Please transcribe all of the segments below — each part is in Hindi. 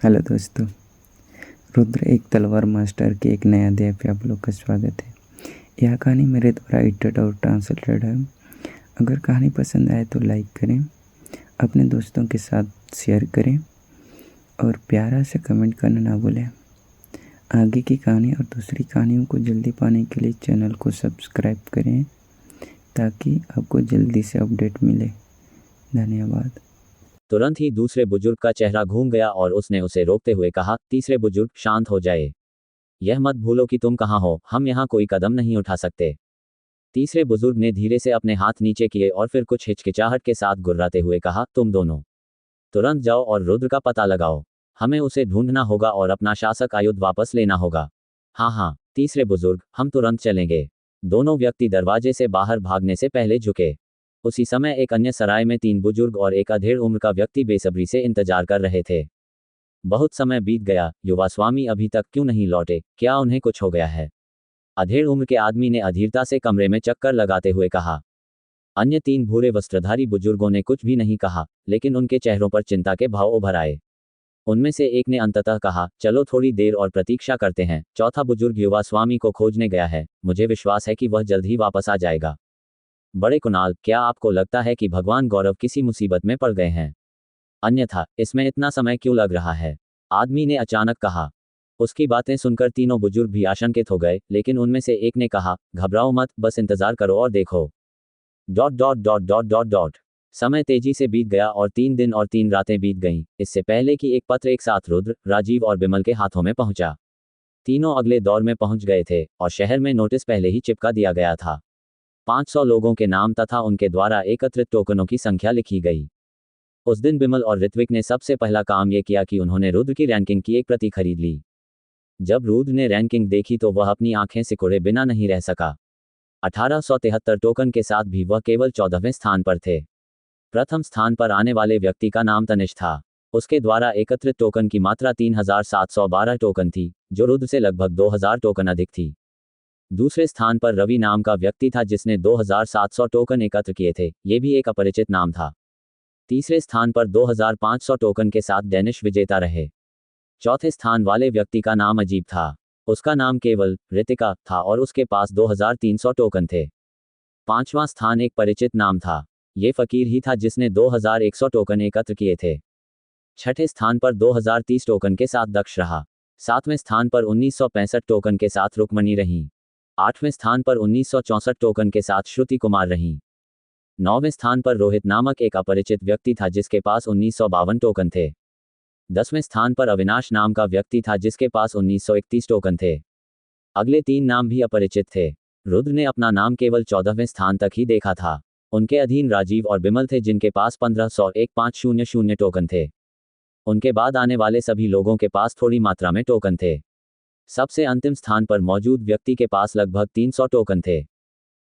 हेलो दोस्तों, रुद्र एक तलवार मास्टर के एक नए अध्याय पे आप लोग का स्वागत है। यह कहानी मेरे द्वारा एडिटेड और ट्रांसलेटेड है। अगर कहानी पसंद आए तो लाइक करें, अपने दोस्तों के साथ शेयर करें और प्यारा से कमेंट करना ना भूलें। आगे की कहानी और दूसरी कहानियों को जल्दी पाने के लिए चैनल को सब्सक्राइब करें ताकि आपको जल्दी से अपडेट मिले। धन्यवाद। तुरंत ही दूसरे बुजुर्ग का चेहरा घूम गया और उसने उसे रोकते हुए कहा, तीसरे बुजुर्ग, शांत हो जाए। यह मत भूलो कि तुम कहाँ हो, हम यहाँ कोई कदम नहीं उठा सकते। तीसरे बुजुर्ग ने धीरे से अपने हाथ नीचे किए और फिर कुछ हिचकिचाहट के साथ गुर्राते हुए कहा, तुम दोनों तुरंत जाओ और रुद्र का पता लगाओ। हमें उसे ढूंढना होगा और अपना शासक आयुध वापस लेना होगा। हाँ हाँ, तीसरे बुजुर्ग, हम तुरंत चलेंगे। दोनों व्यक्ति दरवाजे से बाहर भागने से पहले झुके। उसी समय एक अन्य सराय में 3 बुजुर्ग और एक अधेड़ उम्र का व्यक्ति बेसब्री से इंतजार कर रहे थे। बहुत समय बीत गया, युवा स्वामी अभी तक क्यों नहीं लौटे, क्या उन्हें कुछ हो गया है? अधेड़ उम्र के आदमी ने अधीरता से कमरे में चक्कर लगाते हुए कहा। अन्य 3 भूरे वस्त्रधारी बुजुर्गों ने कुछ भी नहीं कहा, लेकिन उनके चेहरों पर चिंता के भाव उभर आए। उनमें से एक ने अंततः कहा, चलो थोड़ी देर और प्रतीक्षा करते हैं। चौथा बुजुर्ग युवा स्वामी को खोजने गया है, मुझे विश्वास है कि वह जल्द ही वापस आ जाएगा। बड़े कुणाल, क्या आपको लगता है कि भगवान गौरव किसी मुसीबत में पड़ गए हैं? अन्यथा इसमें इतना समय क्यों लग रहा है? आदमी ने अचानक कहा। उसकी बातें सुनकर तीनों बुजुर्ग भी आशंकित हो गए, लेकिन उनमें से एक ने कहा, घबराओ मत, बस इंतजार करो और देखो। Dot dot dot dot dot dot समय तेजी से बीत गया और 3 दिन और 3 रातें बीत गईं, इससे पहले कि एक पत्र एक साथ रुद्र, राजीव और बिमल के हाथों में पहुंचा। तीनों अगले दौर में पहुंच गए थे और शहर में नोटिस पहले ही चिपका दिया गया था। 500 लोगों के नाम तथा उनके द्वारा एकत्रित टोकनों की संख्या लिखी गई। उस दिन बिमल और ऋत्विक ने सबसे पहला काम यह किया कि उन्होंने रुद्र की रैंकिंग की एक प्रति खरीद ली। जब रुद्र ने रैंकिंग देखी तो वह अपनी आंखें सिकोड़े बिना नहीं रह सका। 1873 टोकन के साथ भी वह केवल 14वें स्थान पर थे। प्रथम स्थान पर आने वाले व्यक्ति का नाम तनिष था। उसके द्वारा एकत्रित टोकन की मात्रा 3712 टोकन थी, जो रुद्र से लगभग 2000 टोकन अधिक थी। दूसरे स्थान पर रवि नाम का व्यक्ति था जिसने 2700 टोकन एकत्र किए थे, ये भी एक अपरिचित नाम था। तीसरे स्थान पर 2500 टोकन के साथ डेनिश विजेता रहे। चौथे स्थान वाले व्यक्ति का नाम अजीब था। उसका नाम केवल रितिका था और उसके पास 2300 टोकन थे। पांचवां स्थान एक परिचित नाम था। ये फकीर ही था जिसने 2100 टोकन एकत्र किए थे। छठे स्थान पर 2030 टोकन के साथ दक्ष रहा। सातवें स्थान पर 1965 टोकन के साथ रुक्मणी रहीं। आठवें स्थान पर 1964 टोकन के साथ श्रुति कुमार रहीं। नौवें स्थान पर रोहित नामक एक अपरिचित व्यक्ति था जिसके पास 1952 टोकन थे। 10वें स्थान पर अविनाश नाम का व्यक्ति था जिसके पास 1931 टोकन थे। अगले 3 नाम भी अपरिचित थे। रुद्र ने अपना नाम केवल 14वें स्थान तक ही देखा था। उनके अधीन राजीव और बिमल थे जिनके पास 1501,500 टोकन थे। उनके बाद आने वाले सभी लोगों के पास थोड़ी मात्रा में टोकन थे। सबसे अंतिम स्थान पर मौजूद व्यक्ति के पास लगभग 300 टोकन थे।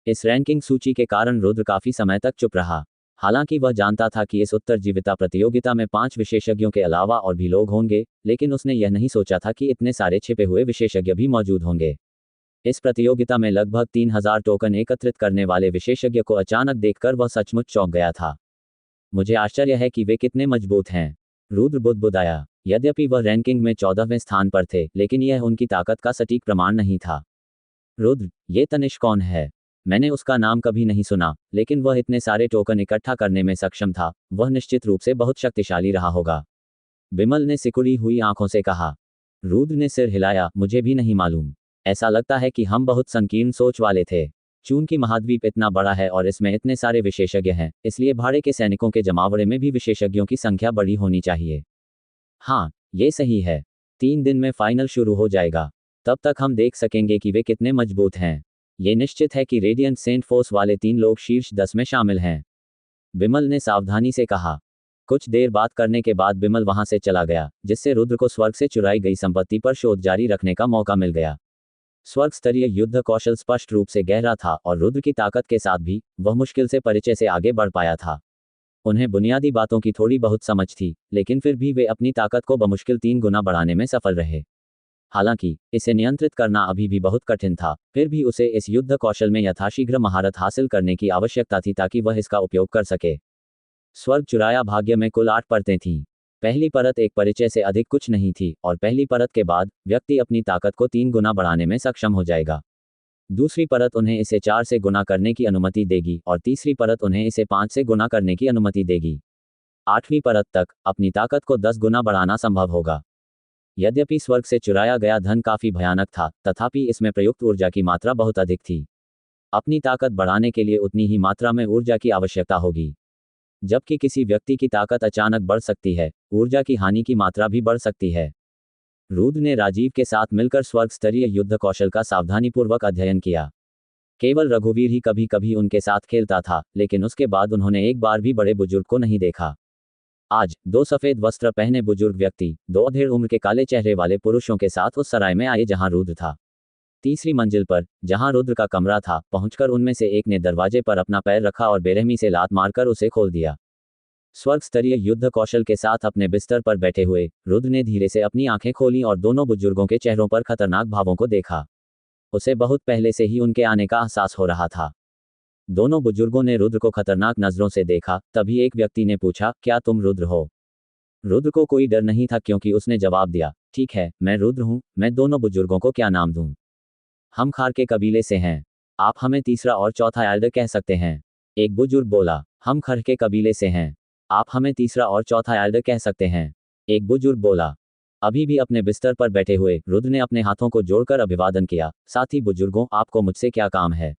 इस रैंकिंग सूची के कारण रुद्र काफी समय तक चुप रहा। हालांकि वह जानता था कि इस उत्तरजीविता प्रतियोगिता में 5 विशेषज्ञों के अलावा और भी लोग होंगे, लेकिन उसने यह नहीं सोचा था कि इतने सारे छिपे हुए विशेषज्ञ भी मौजूद होंगे। इस प्रतियोगिता में लगभग 3000 टोकन एकत्रित करने वाले विशेषज्ञ को अचानक देखकर वह सचमुच चौंक गया था। मुझे आश्चर्य है कि वे कितने मजबूत हैं, रुद्र बुदबुदाया। यद्यपि वह रैंकिंग में 14वें स्थान पर थे, लेकिन यह उनकी ताकत का सटीक प्रमाण नहीं था। रुद्र, ये तनिष कौन है? मैंने उसका नाम कभी नहीं सुना, लेकिन वह इतने सारे टोकन इकट्ठा करने में सक्षम था, वह निश्चित रूप से बहुत शक्तिशाली रहा होगा। बिमल ने सिकुड़ी हुई आंखों से कहा। रुद्र ने सिर हिलाया, मुझे भी नहीं मालूम। ऐसा लगता है कि हम बहुत संकीर्ण सोच वाले थे। चूंकि महाद्वीप इतना बड़ा है और इसमें इतने सारे विशेषज्ञ हैं, इसलिए भाड़े के सैनिकों के जमावड़े में भी विशेषज्ञों की संख्या बड़ी होनी चाहिए। हाँ, ये सही है। 3 दिन में फाइनल शुरू हो जाएगा। तब तक हम देख सकेंगे कि वे कितने मजबूत हैं। ये निश्चित है कि रेडियंट सेंट फोर्स वाले 3 लोग शीर्ष 10 में शामिल हैं, बिमल ने सावधानी से कहा। कुछ देर बात करने के बाद बिमल वहां से चला गया, जिससे रुद्र को स्वर्ग से चुराई गई संपत्ति पर शोध जारी रखने का मौका मिल गया। स्वर्ग स्तरीय युद्ध कौशल स्पष्ट रूप से गहरा था और रुद्र की ताकत के साथ भी वह मुश्किल से परिचय से आगे बढ़ पाया था। उन्हें बुनियादी बातों की थोड़ी बहुत समझ थी, लेकिन फिर भी वे अपनी ताकत को बमुश्किल 3 गुना बढ़ाने में सफल रहे। हालांकि इसे नियंत्रित करना अभी भी बहुत कठिन था, फिर भी उसे इस युद्ध कौशल में यथाशीघ्र महारत हासिल करने की आवश्यकता थी ताकि वह इसका उपयोग कर सके। स्वर्ग चुराया भाग्य में कुल 8 परतें थीं। पहली परत एक परिचय से अधिक कुछ नहीं थी और पहली परत के बाद व्यक्ति अपनी ताकत को 3 गुना बढ़ाने में सक्षम हो जाएगा। दूसरी परत उन्हें इसे 4 से गुना करने की अनुमति देगी और तीसरी परत उन्हें इसे 5 से गुना करने की अनुमति देगी। 8वीं परत तक अपनी ताकत को 10 गुना बढ़ाना संभव होगा। यद्यपि स्वर्ग से चुराया गया धन काफी भयानक था, तथापि इसमें प्रयुक्त ऊर्जा की मात्रा बहुत अधिक थी। अपनी ताकत बढ़ाने के लिए उतनी ही मात्रा में ऊर्जा की आवश्यकता होगी। जबकि किसी व्यक्ति की ताकत अचानक बढ़ सकती है, ऊर्जा की हानि की मात्रा भी बढ़ सकती है। रुद्र ने राजीव के साथ मिलकर स्वर्ग स्तरीय युद्ध कौशल का सावधानीपूर्वक अध्ययन किया। केवल रघुवीर ही कभी कभी उनके साथ खेलता था, लेकिन उसके बाद उन्होंने एक बार भी बड़े बुजुर्ग को नहीं देखा। आज 2 सफेद वस्त्र पहने बुजुर्ग व्यक्ति 2 अधेड़ उम्र के काले चेहरे वाले पुरुषों के साथ उस सराय में आए जहां रुद्र था। तीसरी मंजिल पर, जहां रुद्र का कमरा था, पहुंचकर उनमें से एक ने दरवाजे पर अपना पैर रखा और बेरहमी से लात मारकर उसे खोल दिया। स्वर्ग स्तरीय युद्ध कौशल के साथ अपने बिस्तर पर बैठे हुए रुद्र ने धीरे से अपनी आंखें खोलीं और दोनों बुजुर्गों के चेहरों पर खतरनाक भावों को देखा। उसे बहुत पहले से ही उनके आने का एहसास हो रहा था। दोनों बुजुर्गों ने रुद्र को खतरनाक नजरों से देखा। तभी एक व्यक्ति ने पूछा, क्या तुम रुद्र हो? रुद्र को कोई डर नहीं था क्योंकि उसने जवाब दिया, ठीक है, मैं रुद्र हूं। मैं दोनों बुजुर्गों को क्या नाम दूं? हम खार के कबीले से हैं। आप हमें तीसरा और चौथा एल्डर कह सकते हैं। एक बुजुर्ग बोला, हम खर के कबीले से हैं। आप हमें तीसरा और चौथा एल्डर कह सकते हैं। एक बुजुर्ग बोला। अभी भी अपने बिस्तर पर बैठे हुए रुद्र ने अपने हाथों को जोड़कर अभिवादन किया, साथ ही बुजुर्गों, आपको मुझसे क्या काम है?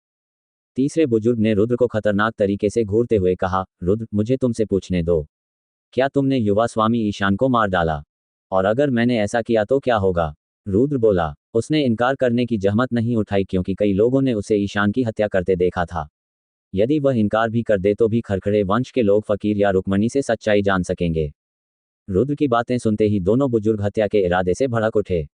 तीसरे बुजुर्ग ने रुद्र को खतरनाक तरीके से घूरते हुए कहा, रुद्र, मुझे तुमसे पूछने दो। क्या तुमने युवा स्वामी ईशान को मार डाला? और अगर मैंने ऐसा किया तो क्या होगा? रुद्र बोला। उसने इनकार करने की जहमत नहीं उठाई क्योंकि कई लोगों ने उसे ईशान की हत्या करते देखा था। यदि वह इनकार भी कर दे तो भी खरखड़े वंश के लोग फकीर या रुक्मणी से सच्चाई जान सकेंगे। रुद्र की बातें सुनते ही दोनों बुजुर्ग हत्या के इरादे से भड़क उठे।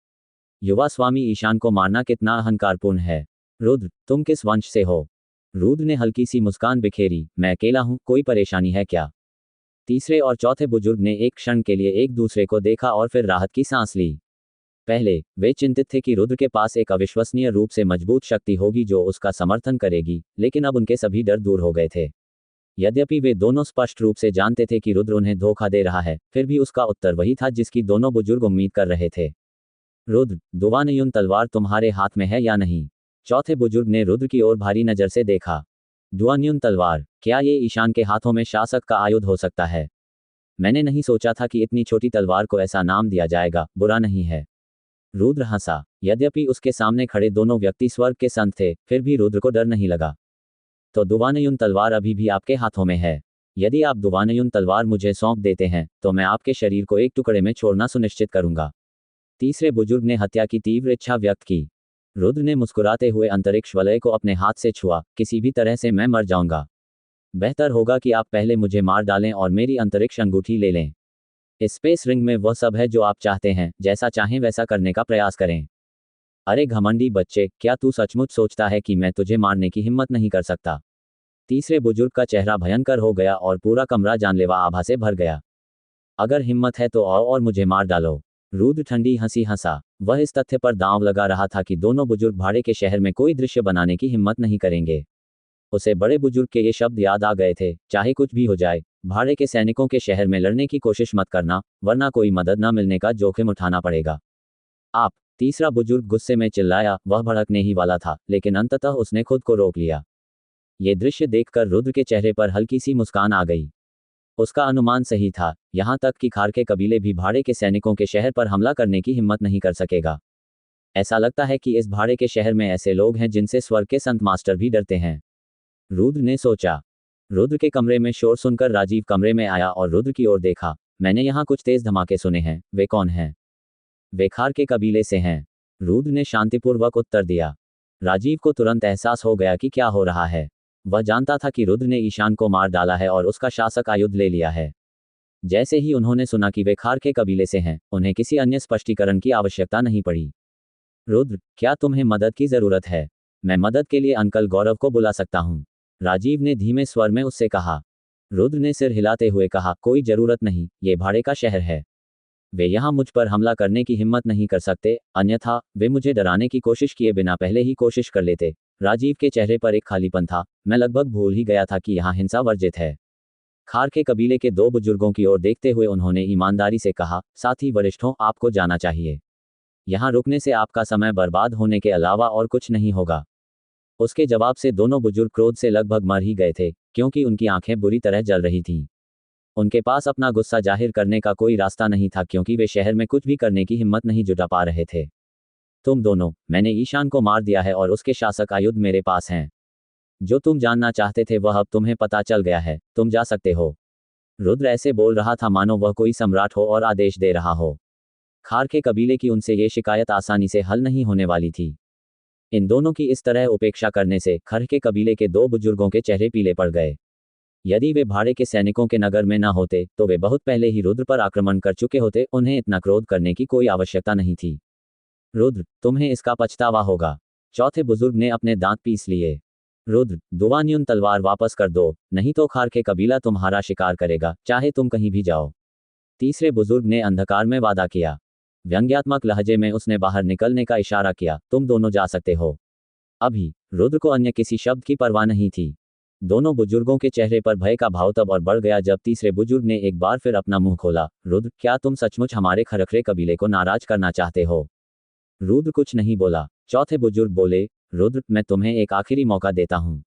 युवा स्वामी ईशान को मारना कितना अहंकारपूर्ण है। रुद्र, तुम किस वंश से हो? रुद्र ने हल्की सी मुस्कान बिखेरी, मैं अकेला हूं, कोई परेशानी है क्या? तीसरे और चौथे बुजुर्ग ने एक क्षण के लिए एक दूसरे को देखा और फिर राहत की सांस ली। पहले वे चिंतित थे कि रुद्र के पास एक अविश्वसनीय रूप से मजबूत शक्ति होगी जो उसका समर्थन करेगी, लेकिन अब उनके सभी डर दूर हो गए थे। यद्यपि वे दोनों स्पष्ट रूप से जानते थे कि रुद्र उन्हें धोखा दे रहा है, फिर भी उसका उत्तर वही था जिसकी दोनों बुजुर्ग उम्मीद कर रहे थे। रुद्र, दुवानयुन तलवार तुम्हारे हाथ में है या नहीं? चौथे बुजुर्ग ने रुद्र की ओर भारी नजर से देखा। दुवानयुन तलवार, क्या ये ईशान के हाथों में शासक का आयुध हो सकता है? मैंने नहीं सोचा था कि इतनी छोटी तलवार को ऐसा नाम दिया जाएगा, बुरा नहीं है। रुद्र हंसा। यद्यपि उसके सामने खड़े दोनों व्यक्ति स्वर्ग के संत थे, फिर भी रुद्र को डर नहीं लगा। तो दुवानयुन तलवार अभी भी आपके हाथों में है। यदि आप दुवानयुन तलवार मुझे सौंप देते हैं तो मैं आपके शरीर को एक टुकड़े में छोड़ना सुनिश्चित करूंगा। तीसरे बुजुर्ग ने हत्या की तीव्र इच्छा व्यक्त की। रुद्र ने मुस्कुराते हुए अंतरिक्ष वलय को अपने हाथ से छुआ, किसी भी तरह से मैं मर जाऊंगा। बेहतर होगा कि आप पहले मुझे मार डालें और मेरी अंतरिक्ष अंगूठी ले लें। स्पेस रिंग में वह सब है जो आप चाहते हैं, जैसा चाहें वैसा करने का प्रयास करें। अरे घमंडी बच्चे, क्या तू सचमुच सोचता है कि मैं तुझे मारने की हिम्मत नहीं कर सकता? तीसरे बुजुर्ग का चेहरा भयंकर हो गया और पूरा कमरा जानलेवा आभा से भर गया। अगर हिम्मत है तो आओ और मुझे मार डालो। रुद्र ठंडी हंसी हंसा। वह इस तथ्य पर दांव लगा रहा था कि दोनों बुजुर्ग भाड़े के शहर में कोई दृश्य बनाने की हिम्मत नहीं करेंगे। उसे बड़े बुजुर्ग के ये शब्द याद आ गए थे, चाहे कुछ भी हो जाए, भाड़े के सैनिकों के शहर में लड़ने की कोशिश मत करना, वरना कोई मदद न मिलने का जोखिम उठाना पड़ेगा। आप, तीसरा बुजुर्ग गुस्से में चिल्लाया। वह भड़कने ही वाला था, लेकिन अंततः उसने खुद को रोक लिया। ये दृश्य देखकर रुद्र के चेहरे पर हल्की सी मुस्कान आ गई। उसका अनुमान सही था, यहाँ तक कि खार के कबीले भी भाड़े के सैनिकों के शहर पर हमला करने की हिम्मत नहीं कर सकेगा। ऐसा लगता है कि इस भाड़े के शहर में ऐसे लोग हैं जिनसे स्वर्ग के संत मास्टर भी डरते हैं, रुद्र ने सोचा। रुद्र के कमरे में शोर सुनकर राजीव कमरे में आया और रुद्र की ओर देखा। मैंने यहाँ कुछ तेज धमाके सुने हैं, वे कौन हैं? वे खार के कबीले से हैं, रुद्र ने शांतिपूर्वक उत्तर दिया। राजीव को तुरंत एहसास हो गया कि क्या हो रहा है। वह जानता था कि रुद्र ने ईशान को मार डाला है और उसका शासक आयुध ले लिया है। जैसे ही उन्होंने सुना कि वे खार के कबीले से हैं, उन्हें किसी अन्य स्पष्टीकरण की आवश्यकता नहीं पड़ी। रुद्र, क्या तुम्हें मदद की जरूरत है? मैं मदद के लिए अंकल गौरव को बुला सकता हूँ, राजीव ने धीमे स्वर में उससे कहा। रुद्र ने सिर हिलाते हुए कहा, कोई जरूरत नहीं, ये भाड़े का शहर है। वे यहाँ मुझ पर हमला करने की हिम्मत नहीं कर सकते, अन्यथा वे मुझे डराने की कोशिश किए बिना पहले ही कोशिश कर लेते। राजीव के चेहरे पर एक खालीपन था। मैं लगभग भूल ही गया था कि यहाँ हिंसा वर्जित है। खारके कबीले के दो बुजुर्गों की ओर देखते हुए उन्होंने ईमानदारी से कहा, साथी वरिष्ठों, आपको जाना चाहिए। यहाँ रुकने से आपका समय बर्बाद होने के अलावा और कुछ नहीं होगा। उसके जवाब से दोनों बुजुर्ग क्रोध से लगभग मर ही गए थे, क्योंकि उनकी आंखें बुरी तरह जल रही थीं। उनके पास अपना गुस्सा जाहिर करने का कोई रास्ता नहीं था, क्योंकि वे शहर में कुछ भी करने की हिम्मत नहीं जुटा पा रहे थे। तुम दोनों, मैंने ईशान को मार दिया है और उसके शासक आयुध मेरे पास हैं। जो तुम जानना चाहते थे वह अब तुम्हें पता चल गया है, तुम जा सकते हो। रुद्र ऐसे बोल रहा था मानो वह कोई सम्राट हो और आदेश दे रहा हो। खारके कबीले की उनसे ये शिकायत आसानी से हल नहीं होने वाली थी। इन दोनों की इस तरह उपेक्षा करने से खारके कबीले के दो बुजुर्गों के चेहरे पीले पड़ गए। यदि वे भाड़े के सैनिकों के नगर में न होते तो वे बहुत पहले ही रुद्र पर आक्रमण कर चुके होते, उन्हें इतना क्रोध करने की कोई आवश्यकता नहीं थी। रुद्र, तुम्हें इसका पछतावा होगा। चौथे बुजुर्ग ने अपने दांत पीस लिए। रुद्र, दुवान्युन तलवार वापस कर दो, नहीं तो खारके कबीला तुम्हारा शिकार करेगा, चाहे तुम कहीं भी जाओ। तीसरे बुजुर्ग ने अंधकार में वादा किया। व्यंग्यात्मक लहजे में उसने बाहर निकलने का इशारा किया, तुम दोनों जा सकते हो। अभी रुद्र को अन्य किसी शब्द की परवाह नहीं थी। दोनों बुजुर्गों के चेहरे पर भय का भाव तब और बढ़ गया जब तीसरे बुजुर्ग ने एक बार फिर अपना मुंह खोला। रुद्र, क्या तुम सचमुच हमारे खरखरे कबीले को नाराज करना चाहते हो? रुद्र कुछ नहीं बोला। चौथे बुजुर्ग बोले, रुद्र, मैं तुम्हें एक आखिरी मौका देता हूं।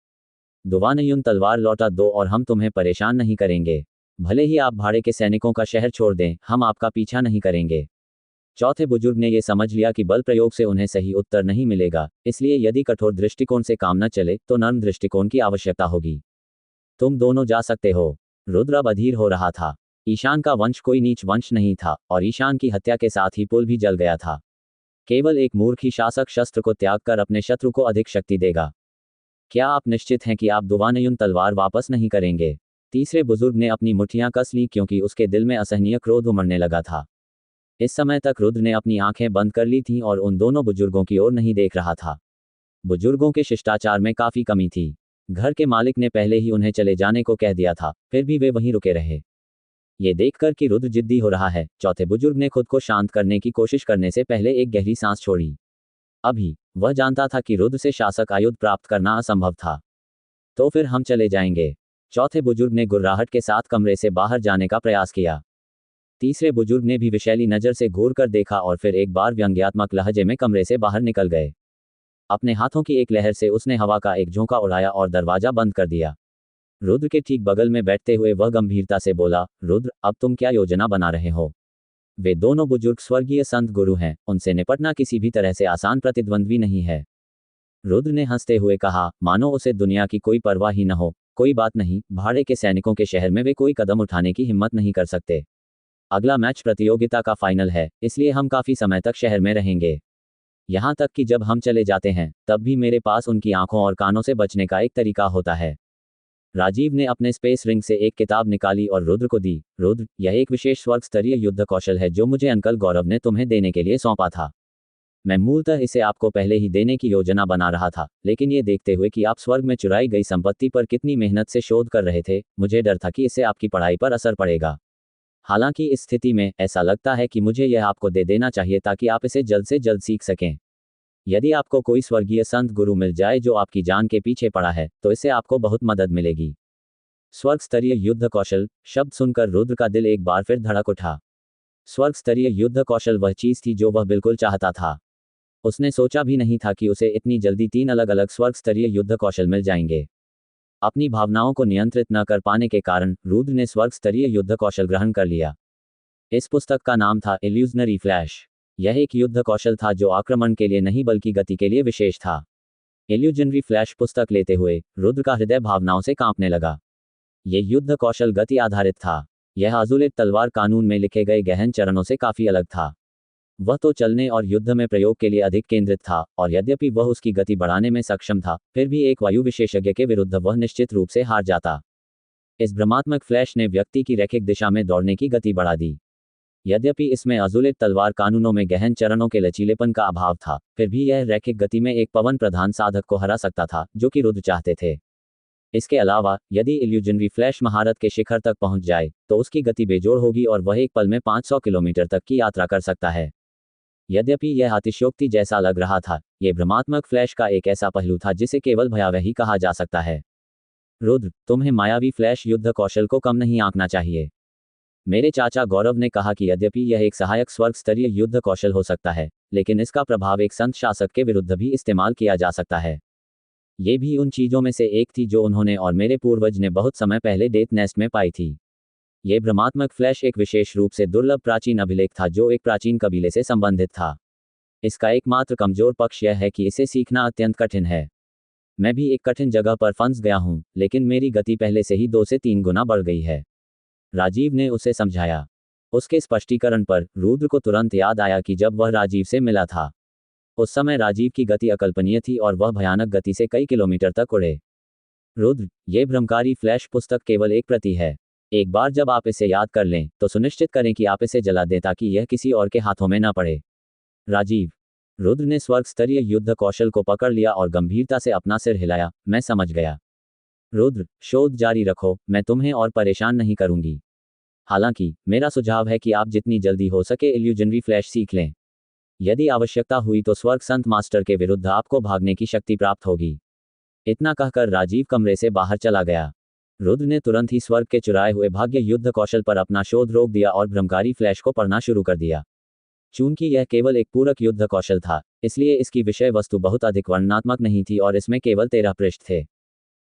दुवानयुन तलवार लौटा दो और हम तुम्हें परेशान नहीं करेंगे। भले ही आप भाड़े के सैनिकों का शहर छोड़ दें, हम आपका पीछा नहीं करेंगे। चौथे बुजुर्ग ने यह समझ लिया कि बल प्रयोग से उन्हें सही उत्तर नहीं मिलेगा, इसलिए यदि कठोर दृष्टिकोण से काम न चले तो नर्म दृष्टिकोण की आवश्यकता होगी। तुम दोनों जा सकते हो। रुद्र अब अधीर हो रहा था। ईशान का वंश कोई नीच वंश नहीं था और ईशान की हत्या के साथ ही पुल भी जल गया था। केवल एक मूर्ख ही शासक शस्त्र को त्याग कर अपने शत्रु को अधिक शक्ति देगा। क्या आप निश्चित हैं कि आप दुवानयुन तलवार वापस नहीं करेंगे? तीसरे बुजुर्ग ने अपनी मुट्ठियां कस लीं, क्योंकि उसके दिल में असहनीय क्रोध उमड़ने लगा था। इस समय तक रुद्र ने अपनी आंखें बंद कर ली थीं और उन दोनों बुजुर्गों की ओर नहीं देख रहा था। बुजुर्गों के शिष्टाचार में काफी कमी थी। घर के मालिक ने पहले ही उन्हें चले जाने को कह दिया था, फिर भी वे वहीं रुके रहे। ये देखकर कि रुद्र जिद्दी हो रहा है, चौथे बुजुर्ग ने खुद को शांत करने की कोशिश करने से पहले एक गहरी सांस छोड़ी। अभी वह जानता था कि रुद्र से शासक आयुध प्राप्त करना असंभव था। तो फिर हम चले जाएंगे। चौथे बुजुर्ग ने गुर्राहट के साथ कमरे से बाहर जाने का प्रयास किया। तीसरे बुजुर्ग ने भी विशैली नजर से घूर कर देखा और फिर एक बार व्यंग्यात्मक लहजे में कमरे से बाहर निकल गए। अपने हाथों की एक लहर से उसने हवा का एक झोंका उड़ाया और दरवाजा बंद कर दिया। रुद्र के ठीक बगल में बैठते हुए वह गंभीरता से बोला, रुद्र, अब तुम क्या योजना बना रहे हो? वे दोनों बुजुर्ग स्वर्गीय संत गुरु हैं, उनसे निपटना किसी भी तरह से आसान प्रतिद्वंद्वी नहीं है। रुद्र ने हंसते हुए कहा, मानो उसे दुनिया की कोई परवाह ही न हो। कोई बात नहीं, भाड़े के सैनिकों के शहर में वे कोई कदम उठाने की हिम्मत नहीं कर सकते। अगला मैच प्रतियोगिता का फाइनल है, इसलिए हम काफी समय तक शहर में रहेंगे। यहाँ तक कि जब हम चले जाते हैं तब भी मेरे पास उनकी आंखों और कानों से बचने का एक तरीका होता है। राजीव ने अपने स्पेस रिंग से एक किताब निकाली और रुद्र को दी। रुद्र, यह एक विशेष स्वर्ग स्तरीय युद्ध कौशल है जो मुझे अंकल गौरव ने तुम्हें देने के लिए सौंपा था। मैं मूलतः इसे आपको पहले ही देने की योजना बना रहा था, लेकिन ये देखते हुए कि आप स्वर्ग में चुराई गई संपत्ति पर कितनी मेहनत से शोध कर रहे थे, मुझे डर था कि इससे आपकी पढ़ाई पर असर पड़ेगा। हालांकि इस स्थिति में ऐसा लगता है कि मुझे यह आपको दे देना चाहिए ताकि आप इसे जल्द से जल्द सीख सकें। यदि आपको कोई स्वर्गीय संत गुरु मिल जाए जो आपकी जान के पीछे पड़ा है तो इससे आपको बहुत मदद मिलेगी। स्वर्ग स्तरीय युद्ध कौशल शब्द सुनकर रुद्र का दिल एक बार फिर धड़क उठा। स्वर्ग स्तरीय युद्ध कौशल वह चीज थी जो वह बिल्कुल चाहता था। उसने सोचा भी नहीं था कि उसे इतनी जल्दी 3 अलग अलग स्वर्ग स्तरीय युद्ध कौशल मिल जाएंगे। अपनी भावनाओं को नियंत्रित न कर पाने के कारण रुद्र ने स्वर्ग स्तरीय युद्ध कौशल ग्रहण कर लिया। इस पुस्तक का नाम था इल्यूजनरी फ्लैश। यह एक युद्ध कौशल था जो आक्रमण के लिए नहीं बल्कि गति के लिए विशेष था। इल्यूजनरी फ्लैश पुस्तक लेते हुए रुद्र का हृदय भावनाओं से कांपने लगा। यह युद्ध कौशल गति आधारित था। यह अज़ुलित तलवार कानून में लिखे गए गहन चरणों से काफी अलग था। वह तो चलने और युद्ध में प्रयोग के लिए अधिक केंद्रित था, और यद्यपि वह उसकी गति बढ़ाने में सक्षम था, फिर भी एक वायु विशेषज्ञ के विरुद्ध वह निश्चित रूप से हार जाता। इस भ्रमात्मक फ्लैश ने व्यक्ति की रैखिक दिशा में दौड़ने की गति बढ़ा दी। यद्यपि इसमें अज़ुलित तलवार कानूनों में गहन चरणों के लचीलेपन का अभाव था, फिर भी यह रैखिक गति में एक पवन प्रधान साधक को हरा सकता था, जो कि रुद्र चाहते थे। इसके अलावा यदि इल्यूजनरी फ्लैश महारत के शिखर तक पहुंच जाए तो उसकी गति बेजोड़ होगी और वह एक पल में 500 किलोमीटर तक की यात्रा कर सकता है। यद्यपि यह अतिशयोक्ति जैसा लग रहा था, यह भ्रमात्मक फ्लैश का एक ऐसा पहलू था जिसे केवल भयावह ही कहा जा सकता है। रुद्र, तुम्हें मायावी फ्लैश युद्ध कौशल को कम नहीं आंकना चाहिए। मेरे चाचा गौरव ने कहा कि यद्यपि यह एक सहायक स्वर्ग स्तरीय युद्ध कौशल हो सकता है, लेकिन इसका प्रभाव एक संत शासक के विरुद्ध भी इस्तेमाल किया जा सकता है। ये भी उन चीजों में से एक थी जो उन्होंने और मेरे पूर्वज ने बहुत समय पहले डेथ नेस्ट में पाई थी। ये भ्रमात्मक फ्लैश एक विशेष रूप से दुर्लभ प्राचीन अभिलेख था जो एक प्राचीन कबीले से संबंधित था। इसका एकमात्र कमजोर पक्ष यह है कि इसे सीखना अत्यंत कठिन है। मैं भी एक कठिन जगह पर फंस गया हूं, लेकिन मेरी गति पहले से ही 2 से 3 गुना बढ़ गई है, राजीव ने उसे समझाया। उसके स्पष्टीकरण पर रुद्र को तुरंत याद आया कि जब वह राजीव से मिला था, उस समय राजीव की गति अकल्पनीय थी और वह भयानक गति से कई किलोमीटर तक उड़े। रुद्र, ये भ्रमकारी फ्लैश पुस्तक केवल एक प्रति है। एक बार जब आप इसे याद कर लें, तो सुनिश्चित करें कि आप इसे जला दें ताकि यह किसी और के हाथों में न पड़े। राजीव। रुद्र ने स्वर्ग स्तरीय युद्ध कौशल को पकड़ लिया और गंभीरता से अपना सिर हिलाया। मैं समझ गया। रुद्र, शोध जारी रखो, मैं तुम्हें और परेशान नहीं करूंगी। हालांकि मेरा सुझाव है कि आप जितनी जल्दी हो सके इल्यूजनरी फ्लैश सीख लें। यदि आवश्यकता हुई तो स्वर्ग संत मास्टर के विरुद्ध आपको भागने की शक्ति प्राप्त होगी। इतना कहकर राजीव कमरे से बाहर चला गया। रुद्र ने तुरंत ही स्वर्ग के चुराए हुए भाग्य युद्ध कौशल पर अपना शोध रोक दिया और भ्रमकारी फ्लैश को पढ़ना शुरू कर दिया। चूंकि यह केवल एक पूरक युद्ध कौशल था, इसलिए इसकी विषय वस्तु बहुत अधिक वर्णनात्मक नहीं थी और इसमें केवल 13 पृष्ठ थे।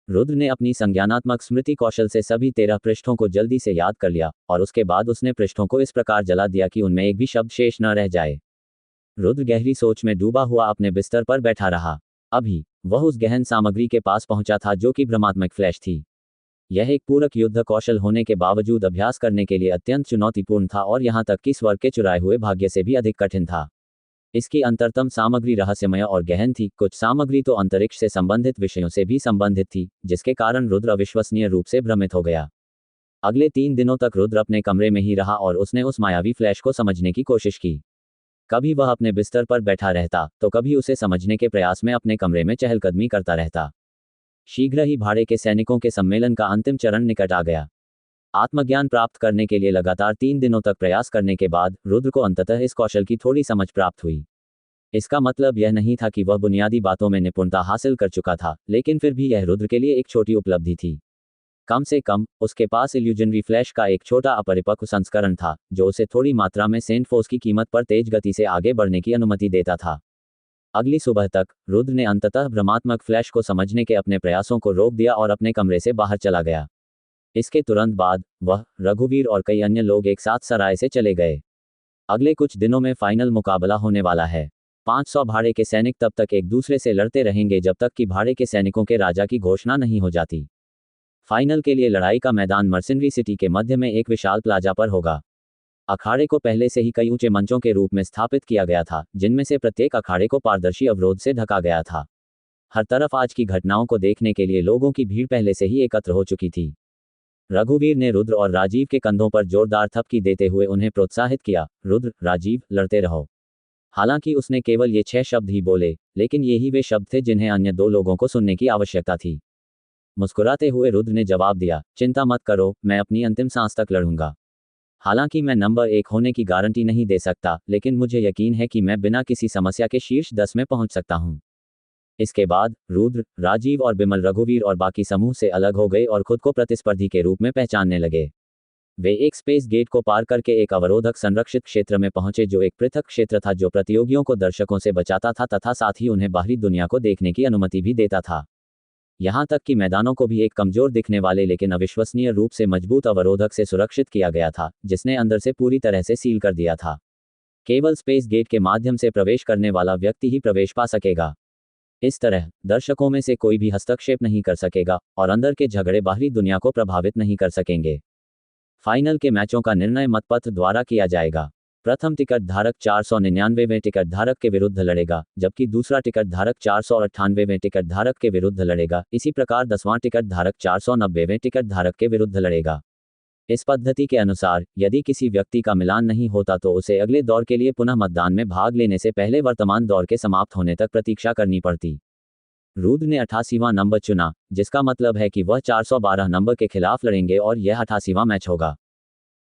रुद्र ने अपनी संज्ञानात्मक स्मृति कौशल से सभी 13 पृष्ठों को जल्दी से याद कर लिया और उसके बाद उसने पृष्ठों को इस प्रकार जला दिया कि उनमें एक भी शब्द शेष न रह जाए। रुद्र गहरी सोच में डूबा हुआ अपने बिस्तर पर बैठा रहा। अभी वह उस गहन सामग्री के पास पहुंचा था जो कि भ्रमात्मक फ्लैश थी। यह एक पूरक युद्ध कौशल होने के बावजूद अभ्यास करने के लिए अत्यंत चुनौतीपूर्ण था और यहां तक कि स्वर्ग के चुराए हुए भाग्य से भी अधिक कठिन था। इसकी अंतरतम सामग्री रहस्यमय और गहन थी। कुछ सामग्री तो अंतरिक्ष से संबंधित विषयों से भी संबंधित थी, जिसके कारण रुद्र अविश्वसनीय रूप से भ्रमित हो गया। अगले 3 दिनों तक रुद्र अपने कमरे में ही रहा और उसने उस मायावी फ्लैश को समझने की कोशिश की। कभी वह अपने बिस्तर पर बैठा रहता, तो कभी उसे समझने के प्रयास में अपने कमरे में चहलकदमी करता रहता। शीघ्र ही भाड़े के सैनिकों के सम्मेलन का अंतिम चरण निकट आ गया। आत्मज्ञान प्राप्त करने के लिए लगातार 3 दिनों तक प्रयास करने के बाद रुद्र को अंततः इस कौशल की थोड़ी समझ प्राप्त हुई। इसका मतलब यह नहीं था कि वह बुनियादी बातों में निपुणता हासिल कर चुका था, लेकिन फिर भी यह रुद्र के लिए एक छोटी उपलब्धि थी। कम से कम उसके पास इल्यूजनरी फ्लैश का एक छोटा अपरिपक्व संस्करण था, जो उसे थोड़ी मात्रा में सेंट फोर्स की कीमत पर तेज गति से आगे बढ़ने की अनुमति देता था। अगली सुबह तक रुद्र ने अंततः भ्रमात्मक फ्लैश को समझने के अपने प्रयासों को रोक दिया और अपने कमरे से बाहर चला गया। इसके तुरंत बाद वह, रघुवीर और कई अन्य लोग एक साथ सराय से चले गए। अगले कुछ दिनों में फाइनल मुकाबला होने वाला है। 500 भाड़े के सैनिक तब तक एक दूसरे से लड़ते रहेंगे जब तक कि भाड़े के सैनिकों के राजा की घोषणा नहीं हो जाती। फाइनल के लिए लड़ाई का मैदान मर्सिनरी सिटी के मध्य में एक विशाल प्लाजा पर होगा। अखाड़े को पहले से ही कई ऊंचे मंचों के रूप में स्थापित किया गया था, जिनमें से प्रत्येक अखाड़े को पारदर्शी अवरोध से ढका गया था। हर तरफ आज की घटनाओं को देखने के लिए लोगों की भीड़ पहले से ही एकत्र हो चुकी थी। रघुवीर ने रुद्र और राजीव के कंधों पर जोरदार थपकी देते हुए उन्हें प्रोत्साहित किया। रुद्र, राजीव, लड़ते रहो। हालांकि उसने केवल ये 6 शब्द ही बोले, लेकिन यही वे शब्द थे जिन्हें अन्य 2 लोगों को सुनने की आवश्यकता थी। मुस्कुराते हुए रुद्र ने जवाब दिया, चिंता मत करो, मैं अपनी अंतिम सांस तक लड़ूंगा। हालांकि मैं नंबर 1 होने की गारंटी नहीं दे सकता, लेकिन मुझे यकीन है कि मैं बिना किसी समस्या के शीर्ष 10 में पहुंच सकता हूं। इसके बाद रुद्र, राजीव और बिमल रघुवीर और बाकी समूह से अलग हो गए और खुद को प्रतिस्पर्धी के रूप में पहचानने लगे। वे एक स्पेस गेट को पार करके एक अवरोधक संरक्षित क्षेत्र में पहुंचे, जो एक पृथक क्षेत्र था जो प्रतियोगियों को दर्शकों से बचाता था तथा साथ ही उन्हें बाहरी दुनिया को देखने की अनुमति भी देता था। यहां तक कि मैदानों को भी एक कमजोर दिखने वाले लेकिन अविश्वसनीय रूप से मजबूत अवरोधक से सुरक्षित किया गया था, जिसने अंदर से पूरी तरह से सील कर दिया था। केवल स्पेस गेट के माध्यम से प्रवेश करने वाला व्यक्ति ही प्रवेश पा सकेगा। इस तरह दर्शकों में से कोई भी हस्तक्षेप नहीं कर सकेगा और अंदर के झगड़े बाहरी दुनिया को प्रभावित नहीं कर सकेंगे। फाइनल के मैचों का निर्णय मतपत्र द्वारा किया जाएगा। प्रथम टिकट धारक 499वें टिकट धारक के विरुद्ध लड़ेगा, जबकि दूसरा टिकट धारक 498वें टिकट धारक के विरुद्ध लड़ेगा। इसी प्रकार 10वां टिकट धारक 490वें टिकट धारक के विरुद्ध लड़ेगा। इस पद्धति के अनुसार यदि किसी व्यक्ति का मिलान नहीं होता तो उसे अगले दौर के लिए पुनः मतदान में भाग लेने से पहले वर्तमान दौर के समाप्त होने तक प्रतीक्षा करनी पड़ती। रुद्र ने 88वां नंबर चुना, जिसका मतलब है कि वह 412 नंबर के खिलाफ लड़ेंगे और यह 88वां मैच होगा।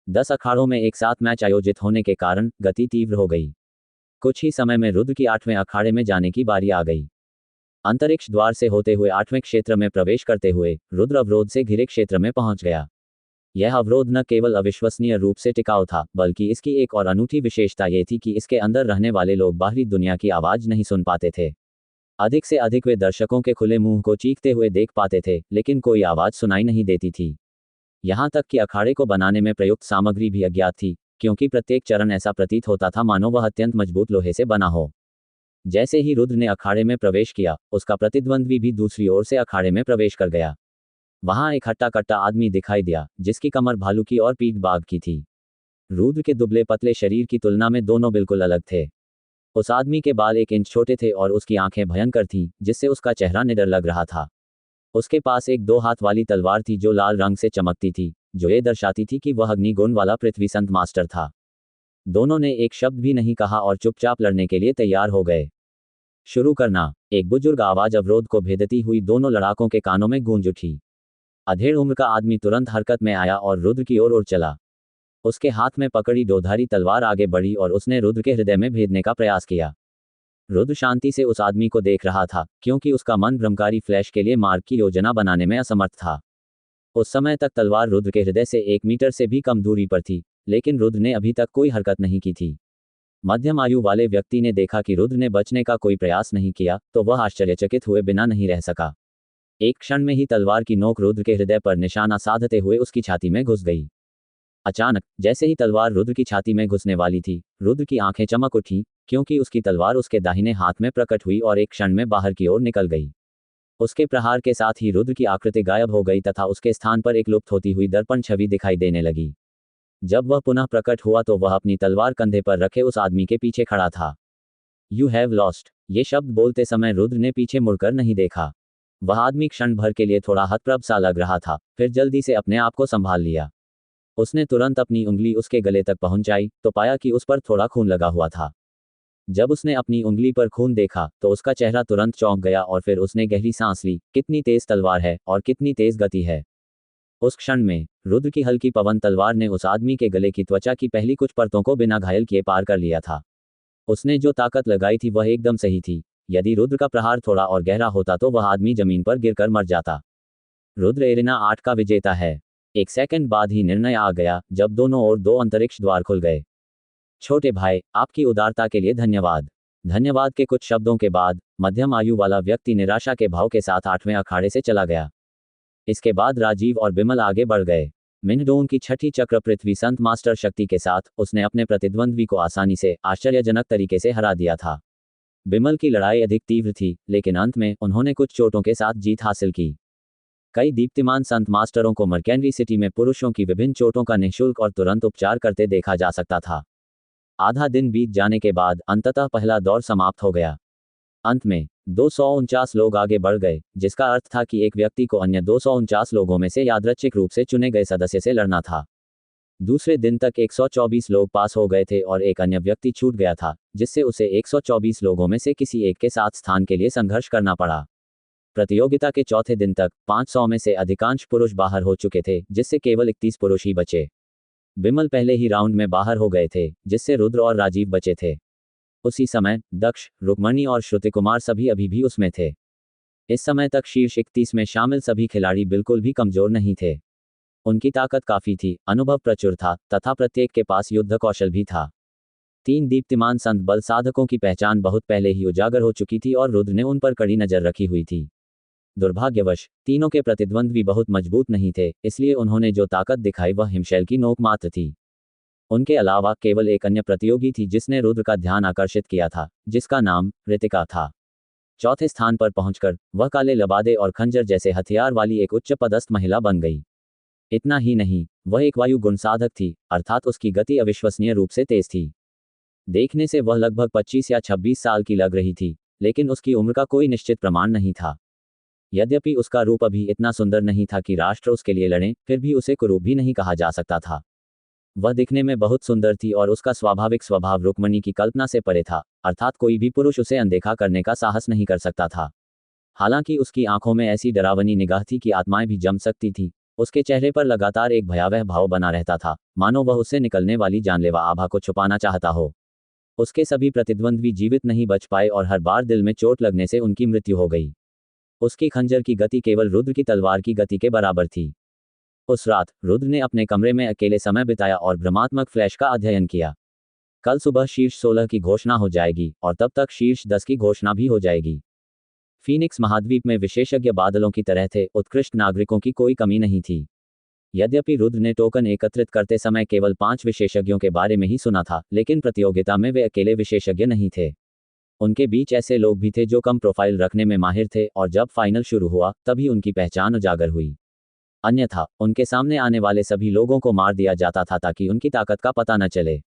10 अखाड़ों में एक साथ मैच आयोजित होने के कारण गति तीव्र हो गई। कुछ ही समय में रुद्र की 8वें अखाड़े में जाने की बारी आ गई। अंतरिक्ष द्वार से होते हुए 8वें क्षेत्र में प्रवेश करते हुए रुद्र अवरोध से घिरे क्षेत्र में पहुंच गया। यह अवरोध न केवल अविश्वसनीय रूप से टिकाऊ था, बल्कि इसकी एक और अनूठी विशेषता ये थी कि इसके अंदर रहने वाले लोग बाहरी दुनिया की आवाज नहीं सुन पाते थे। अधिक से अधिक वे दर्शकों के खुले मुंह को चीखते हुए देख पाते थे, लेकिन कोई आवाज सुनाई नहीं देती थी। यहाँ तक कि अखाड़े को बनाने में प्रयुक्त सामग्री भी अज्ञात थी, क्योंकि प्रत्येक चरण ऐसा प्रतीत होता था मानो वह अत्यंत मजबूत लोहे से बना हो। जैसे ही रुद्र ने अखाड़े में प्रवेश किया, उसका प्रतिद्वंद्वी भी दूसरी ओर से अखाड़े में प्रवेश कर गया। वहां एक हट्टा कट्टा आदमी दिखाई दिया, जिसकी कमर भालू की और पीठ बाघ की थी। रुद्र के दुबले पतले शरीर की तुलना में दोनों बिल्कुल अलग थे। उस आदमी के बाल 1 इंच छोटे थे और उसकी आंखें भयंकर थीं, जिससे उसका चेहरा निडर लग रहा था। उसके पास एक 2 हाथ वाली तलवार थी जो लाल रंग से चमकती थी, जो ये दर्शाती थी कि वह अग्निगुण वाला पृथ्वी संत मास्टर था। दोनों ने एक शब्द भी नहीं कहा और चुपचाप लड़ने के लिए तैयार हो गए। शुरू करना, एक बुजुर्ग आवाज अवरोध को भेदती हुई दोनों लड़ाकों के कानों में गूंज उठी। अधेड़ उम्र का आदमी तुरंत हरकत में आया और रुद्र की ओर उड़ चला। उसके हाथ में पकड़ी दोधारी तलवार आगे बढ़ी और उसने रुद्र के हृदय में भेदने का प्रयास किया। रुद्र शांति से उस आदमी को देख रहा था, क्योंकि उसका मन ब्रह्मकारी फ्लैश के लिए मार्ग की योजना बनाने में असमर्थ था। उस समय तक तलवार रुद्र के हृदय से 1 मीटर से भी कम दूरी पर थी, लेकिन रुद्र ने अभी तक कोई हरकत नहीं की थी। मध्यम आयु वाले व्यक्ति ने देखा कि रुद्र ने बचने का कोई प्रयास नहीं किया, तो वह आश्चर्यचकित हुए बिना नहीं रह सका। एक क्षण में ही तलवार की नोक रुद्र के हृदय पर निशाना साधते हुए उसकी छाती में घुस गई। अचानक, जैसे ही तलवार रुद्र की छाती में घुसने वाली थी, रुद्र की आंखें चमक उठीं, क्योंकि उसकी तलवार उसके दाहिने हाथ में प्रकट हुई और एक क्षण में बाहर की ओर निकल गई। उसके प्रहार के साथ ही रुद्र की आकृति गायब हो गई तथा उसके स्थान पर एक लुप्त होती हुई दर्पण छवि दिखाई देने लगी। जब वह पुनः प्रकट हुआ तो वह अपनी तलवार कंधे पर रखे उस आदमी के पीछे खड़ा था। यू हैव लॉस्ट, ये शब्द बोलते समय रुद्र ने पीछे मुड़कर नहीं देखा। वह आदमी क्षण भर के लिए थोड़ा हतप्रभ सा लग रहा था, फिर जल्दी से अपने आप को संभाल लिया। उसने तुरंत अपनी उंगली उसके गले तक पहुंचाई तो पाया कि उस पर थोड़ा खून लगा हुआ था। जब उसने अपनी उंगली पर खून देखा तो उसका चेहरा तुरंत चौंक गया और फिर उसने गहरी सांस ली। कितनी तेज तलवार है और कितनी तेज गति है। उस क्षण में रुद्र की हल्की पवन तलवार ने उस आदमी के गले की त्वचा की पहली कुछ परतों को बिना घायल किए पार कर लिया था। उसने जो ताकत लगाई थी वह एकदम सही थी। यदि रुद्र का प्रहार थोड़ा और गहरा होता तो वह आदमी जमीन पर गिरकर मर जाता। रुद्र एरेना 8 का विजेता है। 1 सेकंड बाद ही निर्णय आ गया, जब दोनों ओर 2 अंतरिक्ष द्वार खुल गए। छोटे भाई, आपकी उदारता के लिए धन्यवाद। धन्यवाद के कुछ शब्दों के बाद मध्यम आयु वाला व्यक्ति निराशा के भाव के साथ 8वें अखाड़े से चला गया। इसके बाद राजीव और बिमल आगे बढ़ गए। मिनडोन की छठी चक्र पृथ्वी संत मास्टर शक्ति के साथ उसने अपने प्रतिद्वंद्वी को आसानी से आश्चर्यजनक तरीके से हरा दिया था। बिमल की लड़ाई अधिक तीव्र थी, लेकिन अंत में उन्होंने कुछ चोटों के साथ जीत हासिल की। कई दीप्तिमान संत मास्टरों को मर्केंडरी सिटी में पुरुषों की विभिन्न चोटों का निःशुल्क और तुरंत उपचार करते देखा जा सकता था। आधा दिन बीत जाने के बाद अंततः पहला दौर समाप्त हो गया। अंत में 249 लोग आगे बढ़ गए, जिसका अर्थ था कि एक व्यक्ति को अन्य 249 लोगों में से यादृच्छिक रूप से चुने गए सदस्य से लड़ना था। दूसरे दिन तक 124 लोग पास हो गए थे और एक अन्य व्यक्ति छूट गया था, जिससे उसे 124 लोगों में से किसी एक के साथ स्थान के लिए संघर्ष करना पड़ा। प्रतियोगिता के चौथे दिन तक 500 में से अधिकांश पुरुष बाहर हो चुके थे, जिससे केवल 31 पुरुष ही बचे। बिमल पहले ही राउंड में बाहर हो गए थे, जिससे रुद्र और राजीव बचे थे। उसी समय दक्ष, रुक्मणी और श्रुति कुमार सभी अभी भी उसमें थे। इस समय तक शीर्ष 31 में शामिल सभी खिलाड़ी बिल्कुल भी कमजोर नहीं थे। उनकी ताकत काफी थी, अनुभव प्रचुर था तथा प्रत्येक के पास युद्ध कौशल भी था। 3 दीप्तिमान संत बल साधकों की पहचान बहुत पहले ही उजागर हो चुकी थी और रुद्र ने उन पर कड़ी नजर रखी हुई थी। दुर्भाग्यवश तीनों के प्रतिद्वंद्वी बहुत मजबूत नहीं थे, इसलिए उन्होंने जो ताकत दिखाई वह हिमशैल की नोक मात्र थी। उनके अलावा केवल एक अन्य प्रतियोगी थी जिसने रुद्र का ध्यान आकर्षित किया था, जिसका नाम रितिका था। चौथे स्थान पर पहुंचकर वह काले लबादे और खंजर जैसे हथियार वाली एक उच्च पदस्थ महिला बन गई। इतना ही नहीं, वह एक वायु गुण साधक थी, अर्थात उसकी गति अविश्वसनीय रूप से तेज थी। देखने से वह लगभग 25 या 26 साल की लग रही थी, लेकिन उसकी उम्र का कोई निश्चित प्रमाण नहीं था। यद्यपि उसका रूप अभी इतना सुंदर नहीं था कि राष्ट्र उसके लिए लड़ें, फिर भी उसे कुरूप भी नहीं कहा जा सकता था। वह दिखने में बहुत सुंदर थी और उसका स्वाभाविक स्वभाव रुक्मणी की कल्पना से परे था, अर्थात कोई भी पुरुष उसे अनदेखा करने का साहस नहीं कर सकता था। हालांकि उसकी आंखों में ऐसी डरावनी निगाह थी कि आत्माएं भी जम सकती थी। उसके चेहरे पर लगातार एक भयावह भाव बना रहता था, मानो वह उससे निकलने वाली जानलेवा आभा को छुपाना चाहता हो। उसके सभी प्रतिद्वंद्वी जीवित नहीं बच पाए और हर बार दिल में चोट लगने से उनकी मृत्यु हो गई। उसकी खंजर की गति केवल रुद्र की तलवार की गति के बराबर थी। उस रात रुद्र ने अपने कमरे में अकेले समय बिताया और भ्रमात्मक फ्लैश का अध्ययन किया। कल सुबह शीर्ष 16 की घोषणा हो जाएगी और तब तक शीर्ष 10 की घोषणा भी हो जाएगी। फीनिक्स महाद्वीप में विशेषज्ञ बादलों की तरह थे, उत्कृष्ट नागरिकों की कोई कमी नहीं थी। यद्यपि रुद्र ने टोकन एकत्रित करते समय केवल 5 विशेषज्ञों के बारे में ही सुना था, लेकिन प्रतियोगिता में वे अकेले विशेषज्ञ नहीं थे। उनके बीच ऐसे लोग भी थे जो कम प्रोफाइल रखने में माहिर थे और जब फाइनल शुरू हुआ तभी उनकी पहचान उजागर हुई। अन्यथा उनके सामने आने वाले सभी लोगों को मार दिया जाता था ताकि उनकी ताकत का पता न चले।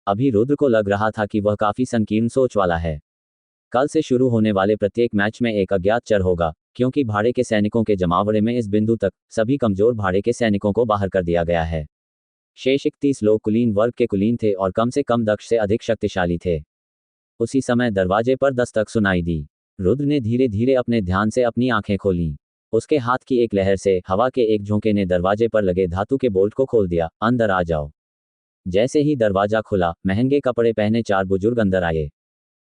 अभी रुद्र को लग रहा था कि वह काफी संकीर्ण सोच वाला है। कल से शुरू होने वाले प्रत्येक मैच में एक अज्ञात चर होगा, क्योंकि भाड़े के सैनिकों के जमावड़े में इस बिंदु तक सभी कमजोर भाड़े के सैनिकों को बाहर कर दिया गया है। शेष 31 लोग कुलीन वर्ग के कुलीन थे और कम से कम दक्ष से अधिक शक्तिशाली थे। उसी समय दरवाजे पर दस्तक सुनाई दी। रुद्र ने धीरे धीरे अपने ध्यान से अपनी आंखें खोलीं। उसके हाथ की एक लहर से हवा के एक झोंके ने दरवाजे पर लगे धातु के बोल्ट को खोल दिया। अंदर आ जाओ। जैसे ही दरवाजा खुला, महंगे कपड़े पहने 4 बुजुर्ग अंदर आए।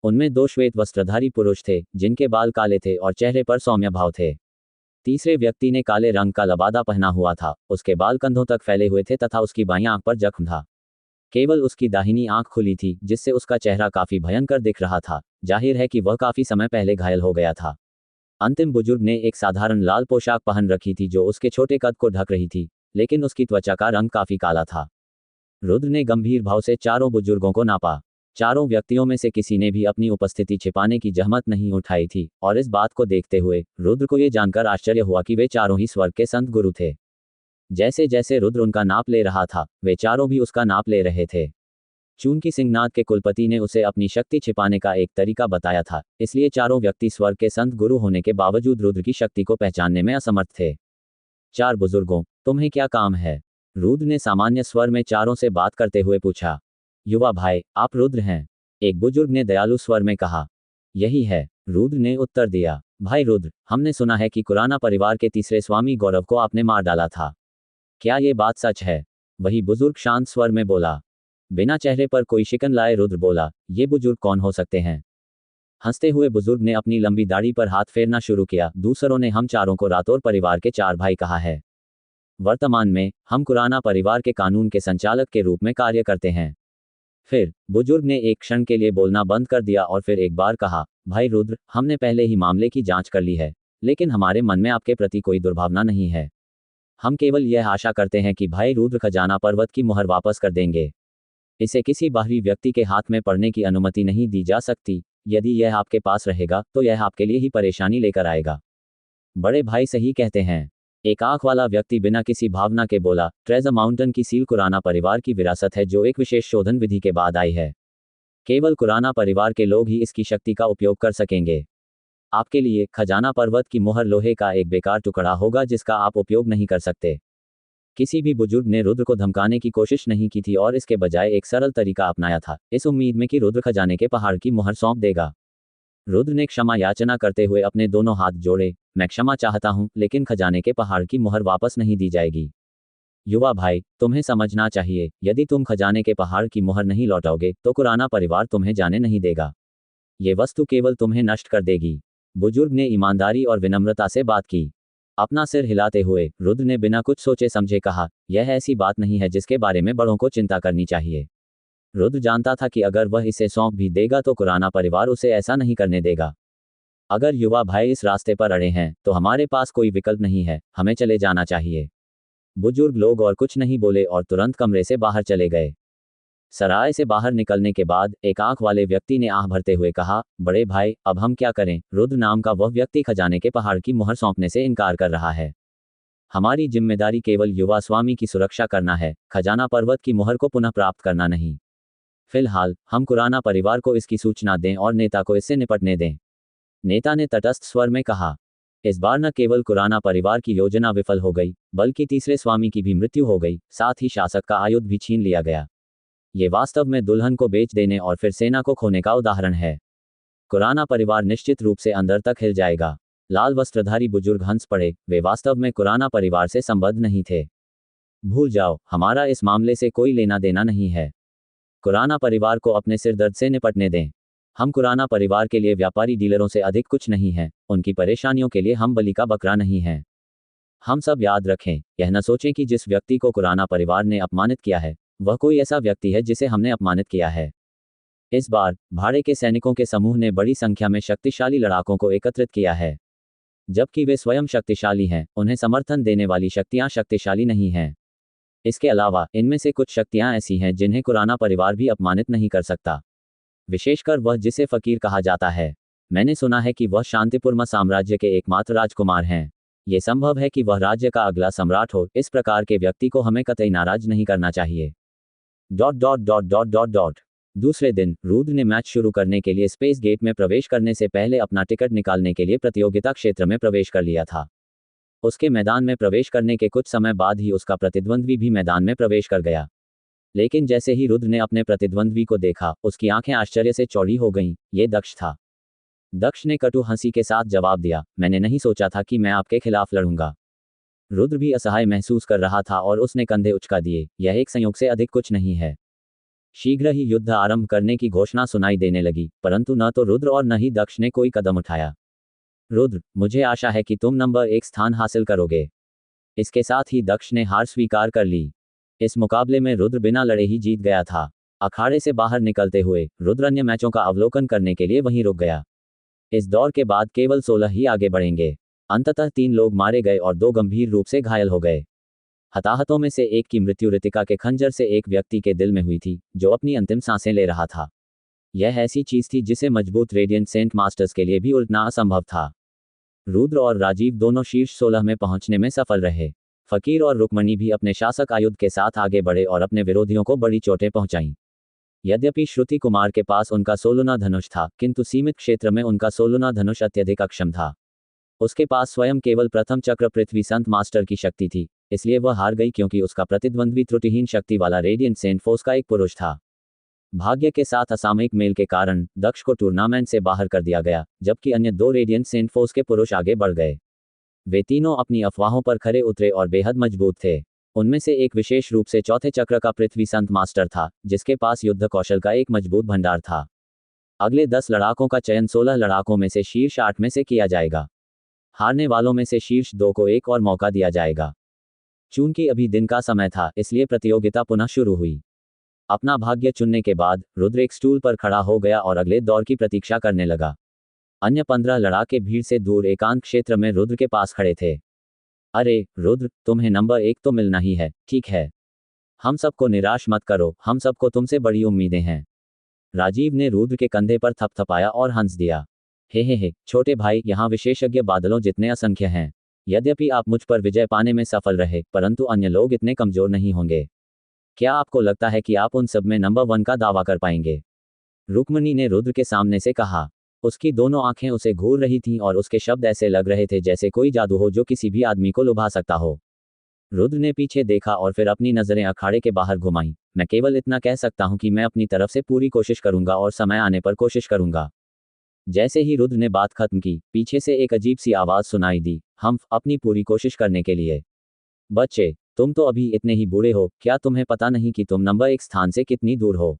उनमें 2 श्वेत वस्त्रधारी पुरुष थे जिनके बाल काले थे और चेहरे पर सौम्य भाव थे। तीसरे व्यक्ति ने काले रंग का लबादा पहना हुआ था, उसके बाल कंधों तक फैले हुए थे तथा उसकी बाईं आंख पर जख्म था। केवल उसकी दाहिनी आंख खुली थी, जिससे उसका चेहरा काफी भयंकर दिख रहा था। जाहिर है कि वह काफी समय पहले घायल हो गया था। अंतिम बुजुर्ग ने एक साधारण लाल पोशाक पहन रखी थी जो उसके छोटे कद को ढक रही थी, लेकिन उसकी त्वचा का रंग काफी काला था। रुद्र ने गंभीर भाव से चारों बुजुर्गों को नापा। चारों व्यक्तियों में से किसी ने भी अपनी उपस्थिति छिपाने की जहमत नहीं उठाई थी, और इस बात को देखते हुए रुद्र को यह जानकर आश्चर्य हुआ कि वे चारों ही स्वर्ग के संत गुरु थे। जैसे जैसे रुद्र उनका नाप ले रहा था, वे चारों भी उसका नाप ले रहे थे। चूंकि सिंहनाद के कुलपति ने उसे अपनी शक्ति छिपाने का एक तरीका बताया था, इसलिए चारों व्यक्ति स्वर्ग के संत गुरु होने के बावजूद रुद्र की शक्ति को पहचानने में असमर्थ थे। 4 बुजुर्गों, तुम्हें क्या काम है? रुद्र ने सामान्य स्वर में चारों से बात करते हुए पूछा। युवा भाई, आप रुद्र हैं? एक बुजुर्ग ने दयालु स्वर में कहा। यही है, रुद्र ने उत्तर दिया। भाई रुद्र, हमने सुना है कि कुराना परिवार के तीसरे स्वामी गौरव को आपने मार डाला था। क्या ये बात सच है? वही बुजुर्ग शांत स्वर में बोला। बिना चेहरे पर कोई शिकन लाए रुद्र बोला, ये बुजुर्ग कौन हो सकते हैं? हंसते हुए बुजुर्ग ने अपनी लंबी दाढ़ी पर हाथ फेरना शुरू किया। दूसरों ने हम चारों को राठौर परिवार के 4 भाई कहा है। वर्तमान में हम कुराना परिवार के कानून के संचालक के रूप में कार्य करते हैं। फिर बुजुर्ग ने एक क्षण के लिए बोलना बंद कर दिया और फिर एक बार कहा, भाई रुद्र, हमने पहले ही मामले की जांच कर ली है, लेकिन हमारे मन में आपके प्रति कोई दुर्भावना नहीं है। हम केवल यह आशा करते हैं कि भाई रुद्र खजाना पर्वत की मुहर वापस कर देंगे। इसे किसी बाहरी व्यक्ति के हाथ में पड़ने की अनुमति नहीं दी जा सकती। यदि यह आपके पास रहेगा तो यह आपके लिए ही परेशानी लेकर आएगा। बड़े भाई सही कहते हैं, एक आंख वाला व्यक्ति बिना किसी भावना के बोला। ट्रेजर माउंटेन की सील कुराना परिवार की विरासत है जो एक विशेष शोधन विधि के बाद आई है। केवल कुराना परिवार के लोग ही इसकी शक्ति का उपयोग कर सकेंगे। आपके लिए खजाना पर्वत की मुहर लोहे का एक बेकार टुकड़ा होगा जिसका आप उपयोग नहीं कर सकते। किसी भी बुजुर्ग ने रुद्र को धमकाने की कोशिश नहीं की थी और इसके बजाय एक सरल तरीका अपनाया था, इस उम्मीद में कि रुद्र खजाने के पहाड़ की मुहर सौंप देगा। रुद्र ने क्षमा याचना करते हुए अपने दोनों हाथ जोड़े। मैं क्षमा चाहता हूं, लेकिन खजाने के पहाड़ की मुहर वापस नहीं दी जाएगी। युवा भाई, तुम्हें समझना चाहिए, यदि तुम खजाने के पहाड़ की मुहर नहीं लौटाओगे तो कुराना परिवार तुम्हें जाने नहीं देगा। ये वस्तु केवल तुम्हें नष्ट कर देगी। बुजुर्ग ने ईमानदारी और विनम्रता से बात की। अपना सिर हिलाते हुए रुद्र ने बिना कुछ सोचे समझे कहा, यह ऐसी बात नहीं है जिसके बारे में बड़ों को चिंता करनी चाहिए। रुद्र जानता था कि अगर वह इसे सौंप भी देगा तो कुराना परिवार उसे ऐसा नहीं करने देगा। अगर युवा भाई इस रास्ते पर अड़े हैं तो हमारे पास कोई विकल्प नहीं है, हमें चले जाना चाहिए। बुजुर्ग लोग और कुछ नहीं बोले और तुरंत कमरे से बाहर चले गए। सराय से बाहर निकलने के बाद एक आंख वाले व्यक्ति ने आह भरते हुए कहा, बड़े भाई, अब हम क्या करें? रुद्र नाम का वह व्यक्ति खजाने के पहाड़ की मुहर सौंपने से इनकार कर रहा है। हमारी जिम्मेदारी केवल युवा स्वामी की सुरक्षा करना है, खजाना पर्वत की मुहर को पुनः प्राप्त करना नहीं। फिलहाल हम कुराना परिवार को इसकी सूचना दें और नेता को इससे निपटने दें। नेता ने तटस्थ स्वर में कहा। इस बार न केवल कुराना परिवार की योजना विफल हो गई, बल्कि तीसरे स्वामी की भी मृत्यु हो गई, साथ ही शासक का आयुध भी छीन लिया गया। ये वास्तव में दुल्हन को बेच देने और फिर सेना को खोने का उदाहरण है। कुराना परिवार निश्चित रूप से अंदर तक हिल जाएगा। लाल वस्त्रधारी बुजुर्ग हंस पड़े। वे वास्तव में कुराना परिवार से संबद्ध नहीं थे। भूल जाओ, हमारा इस मामले से कोई लेना देना नहीं है। कुराना परिवार को अपने सिर दर्द से निपटने दें। हम कुराना परिवार के लिए व्यापारी डीलरों से अधिक कुछ नहीं हैं, उनकी परेशानियों के लिए हम बलि का बकरा नहीं हैं। हम सब याद रखें, यह न सोचें कि जिस व्यक्ति को कुराना परिवार ने अपमानित किया है वह कोई ऐसा व्यक्ति है जिसे हमने अपमानित किया है। इस बार भाड़े के सैनिकों के समूह ने बड़ी संख्या में शक्तिशाली लड़ाकों को एकत्रित किया है। जबकि वे स्वयं शक्तिशाली हैं, उन्हें समर्थन देने वाली शक्तियां शक्तिशाली नहीं हैं। इसके अलावा इनमें से कुछ शक्तियां ऐसी हैं जिन्हें कुराना परिवार भी अपमानित नहीं कर सकता, विशेषकर वह जिसे फकीर कहा जाता है। मैंने सुना है कि वह शांतिपुरमा साम्राज्य के एकमात्र राजकुमार हैं। ये संभव है कि वह राज्य का अगला सम्राट हो। इस प्रकार के व्यक्ति को हमें कतई नाराज नहीं करना चाहिए। ... दूसरे दिन रुद्र ने मैच शुरू करने के लिए स्पेस गेट में प्रवेश करने से पहले अपना टिकट निकालने के लिए प्रतियोगिता क्षेत्र में प्रवेश कर लिया था। उसके मैदान में प्रवेश करने के कुछ समय बाद ही उसका प्रतिद्वंद्वी भी मैदान में प्रवेश कर गया। लेकिन जैसे ही रुद्र ने अपने प्रतिद्वंद्वी को देखा, उसकी आंखें आश्चर्य से चौड़ी हो गईं। ये दक्ष था। दक्ष ने कटु हंसी के साथ जवाब दिया, मैंने नहीं सोचा था कि मैं आपके खिलाफ लड़ूंगा। रुद्र भी असहाय महसूस कर रहा था और उसने कंधे उचका दिए। यह एक संयोग से अधिक कुछ नहीं है। शीघ्र ही युद्ध आरंभ करने की घोषणा सुनाई देने लगी, परंतु न तो रुद्र और न ही दक्ष ने कोई कदम उठाया। रुद्र, मुझे आशा है कि तुम नंबर 1 स्थान हासिल करोगे। इसके साथ ही दक्ष ने हार स्वीकार कर ली। इस मुकाबले में रुद्र बिना लड़े ही जीत गया था। अखाड़े से बाहर निकलते हुए रुद्र अन्य मैचों का अवलोकन करने के लिए वहीं रुक गया। इस दौर के बाद केवल 16 ही आगे बढ़ेंगे। अंततः 3 लोग मारे गए और 2 गंभीर रूप से घायल हो गए। हताहतों में से एक की मृत्यु ऋतिका के खंजर से एक व्यक्ति के दिल में हुई थी जो अपनी अंतिम सांसें ले रहा था। यह ऐसी चीज थी जिसे मजबूत रेडियंट सेंट मास्टर्स के लिए भी उलटना असंभव था। रुद्र और राजीव दोनों शीर्ष 16 में पहुंचने में सफल रहे। फकीर और रुक्मणी भी अपने शासक आयुध के साथ आगे बढ़े और अपने विरोधियों को बड़ी चोटें पहुंचाईं। यद्यपि श्रुति कुमार के पास उनका सोलुना धनुष था, किंतु सीमित क्षेत्र में उनका सोलुना धनुष अत्यधिक अक्षम था। उसके पास स्वयं केवल प्रथम चक्र पृथ्वी संत मास्टर की शक्ति थी, इसलिए वह हार गई क्योंकि उसका प्रतिद्वंद्वी त्रुटिहीन शक्ति वाला रेडियंट सेंट फोर्स का एक पुरुष था। भाग्य के साथ असामयिक मेल के कारण दक्ष को टूर्नामेंट से बाहर कर दिया गया, जबकि अन्य 2 रेडियंट सेंट फोर्स के पुरुष आगे बढ़ गए। वे तीनों अपनी अफवाहों पर खरे उतरे और बेहद मजबूत थे। उनमें से एक विशेष रूप से चौथे चक्र का पृथ्वी संत मास्टर था, जिसके पास युद्ध कौशल का एक मजबूत भंडार था। अगले 10 लड़ाकों का चयन 16 लड़ाकों में से शीर्ष 8 में से किया जाएगा। हारने वालों में से शीर्ष 2 को एक और मौका दिया जाएगा। चूंकि अभी दिन का समय था, इसलिए प्रतियोगिता पुनः शुरू हुई। अपना भाग्य चुनने के बाद रुद्र एक स्टूल पर खड़ा हो गया और अगले दौर की प्रतीक्षा करने लगा। अन्य 15 लड़ाके भीड़ से दूर एकांत क्षेत्र में रुद्र के पास खड़े थे। अरे रुद्र, तुम्हें नंबर 1 तो मिलना ही है, ठीक है। हम सबको निराश मत करो, हम सबको तुमसे बड़ी उम्मीदें हैं। राजीव ने रुद्र के कंधे पर थपथपाया और हंस दिया। हे, छोटे भाई, यहाँ विशेषज्ञ बादलों जितने असंख्य हैं। यद्यपि आप मुझ पर विजय पाने में सफल रहे, परंतु अन्य लोग इतने कमजोर नहीं होंगे। क्या आपको लगता है कि आप उन सब में नंबर 1 का दावा कर पाएंगे? रुक्मणी ने रुद्र के सामने से कहा। उसकी दोनों आंखें उसे घूर रही थीं और उसके शब्द ऐसे लग रहे थे जैसे कोई जादू हो जो किसी भी आदमी को लुभा सकता हो। रुद्र ने पीछे देखा और फिर अपनी नजरें अखाड़े के बाहर घुमाईं। मैं केवल इतना कह सकता हूं कि मैं अपनी तरफ से पूरी कोशिश करूंगा और समय आने पर कोशिश करूंगा। जैसे ही रुद्र ने बात खत्म की, पीछे से एक अजीब सी आवाज सुनाई दी, हम अपनी पूरी कोशिश करने के लिए। बच्चे, तुम तो अभी इतने ही बूढ़े हो, क्या तुम्हें पता नहीं कि तुम नंबर 1 स्थान से कितनी दूर हो?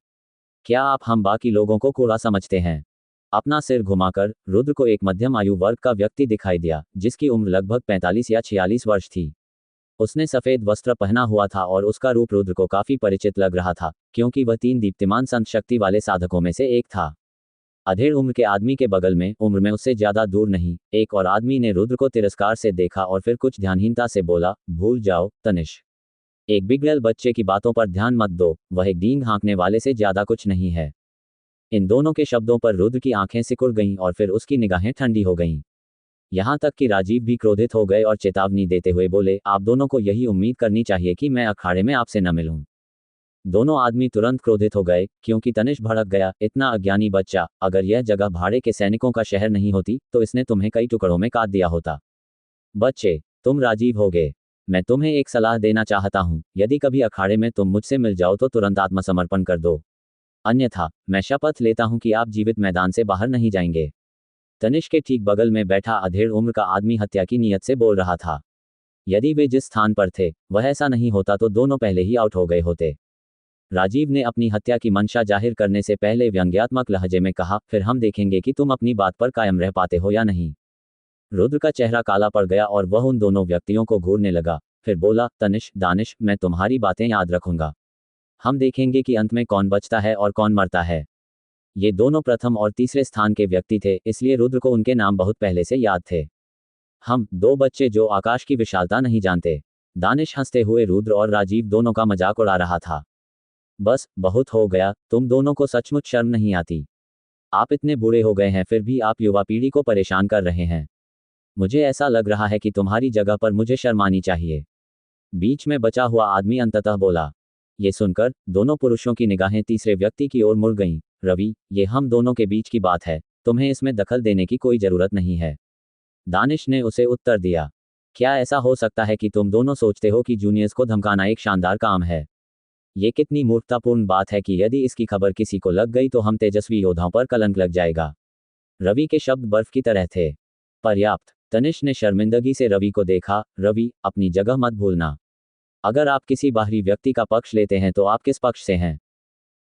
क्या आप हम बाकी लोगों को कूड़ा समझते हैं? अपना सिर घुमाकर रुद्र को एक मध्यम आयु वर्ग का व्यक्ति दिखाई दिया, जिसकी उम्र लगभग 45 या 46 वर्ष थी। उसने सफेद वस्त्र पहना हुआ था और उसका रूप रुद्र को काफी परिचित लग रहा था, क्योंकि वह 3 दीप्तिमान संत शक्ति वाले साधकों में से एक था। अधेड़ उम्र के आदमी के बगल में, उम्र में उससे ज्यादा दूर नहीं, एक और आदमी ने रुद्र को तिरस्कार से देखा और फिर कुछ ध्यानहीनता से बोला, भूल जाओ तनिष। एक बिगड़ेल बच्चे की बातों पर ध्यान मत दो, वह एक डींग हाँकने वाले से ज्यादा कुछ नहीं है। इन दोनों के शब्दों पर रुद्र की आंखें सिकुड़ गईं और फिर उसकी निगाहें ठंडी हो गईं। यहां तक कि राजीव भी क्रोधित हो गए और चेतावनी देते हुए बोले, आप दोनों को यही उम्मीद करनी चाहिए कि मैं अखाड़े में आपसे न मिलूं। दोनों आदमी तुरंत क्रोधित हो गए, क्योंकि तनिष भड़क गया, इतना अज्ञानी बच्चा, अगर यह जगह भाड़े के सैनिकों का शहर नहीं होती तो इसने तुम्हें कई टुकड़ों में काट दिया होता। बच्चे, तुम राजीव होगे। मैं तुम्हें एक सलाह देना चाहता हूं, यदि कभी अखाड़े में तुम मुझसे मिल जाओ तो तुरंत आत्मसमर्पण कर दो, अन्यथा मैं शपथ लेता हूं कि आप जीवित मैदान से बाहर नहीं जाएंगे। तनिष के ठीक बगल में बैठा अधेड़ उम्र का आदमी हत्या की नीयत से बोल रहा था। यदि वे जिस स्थान पर थे वह ऐसा नहीं होता तो दोनों पहले ही आउट हो गए होते। राजीव ने अपनी हत्या की मंशा जाहिर करने से पहले व्यंग्यात्मक लहजे में कहा, फिर हम देखेंगे कि तुम अपनी बात पर कायम रह पाते हो या नहीं। रुद्र का चेहरा काला पड़ गया और वह उन दोनों व्यक्तियों को घूरने लगा, फिर बोला, तनिष, दानिश, मैं तुम्हारी बातें याद रखूंगा। हम देखेंगे कि अंत में कौन बचता है और कौन मरता है। ये दोनों प्रथम और तीसरे स्थान के व्यक्ति थे, इसलिए रुद्र को उनके नाम बहुत पहले से याद थे। हम दो बच्चे जो आकाश की विशालता नहीं जानते। दानिश हंसते हुए रुद्र और राजीव दोनों का मजाक उड़ा रहा था। बस, बहुत हो गया, तुम दोनों को सचमुच शर्म नहीं आती। आप इतने बूढ़े हो गए हैं फिर भी आप युवा पीढ़ी को परेशान कर रहे हैं। मुझे ऐसा लग रहा है कि तुम्हारी जगह पर मुझे शर्म आनी चाहिए। बीच में बचा हुआ आदमी अंततः बोला। ये सुनकर दोनों पुरुषों की निगाहें तीसरे व्यक्ति की ओर मुड़ गईं। रवि, ये हम दोनों के बीच की बात है, तुम्हें इसमें दखल देने की कोई जरूरत नहीं है। दानिश ने उसे उत्तर दिया। क्या ऐसा हो सकता है कि तुम दोनों सोचते हो कि जूनियर्स को धमकाना एक शानदार काम है? ये कितनी मूर्खतापूर्ण बात है कि यदि इसकी खबर किसी को लग गई तो हम तेजस्वी योद्धाओं पर कलंक लग जाएगा। रवि के शब्द बर्फ की तरह थे। पर्याप्त। तनिष ने शर्मिंदगी से रवि को देखा। रवि, अपनी जगह मत भूलना। अगर आप किसी बाहरी व्यक्ति का पक्ष लेते हैं तो आप किस पक्ष से हैं?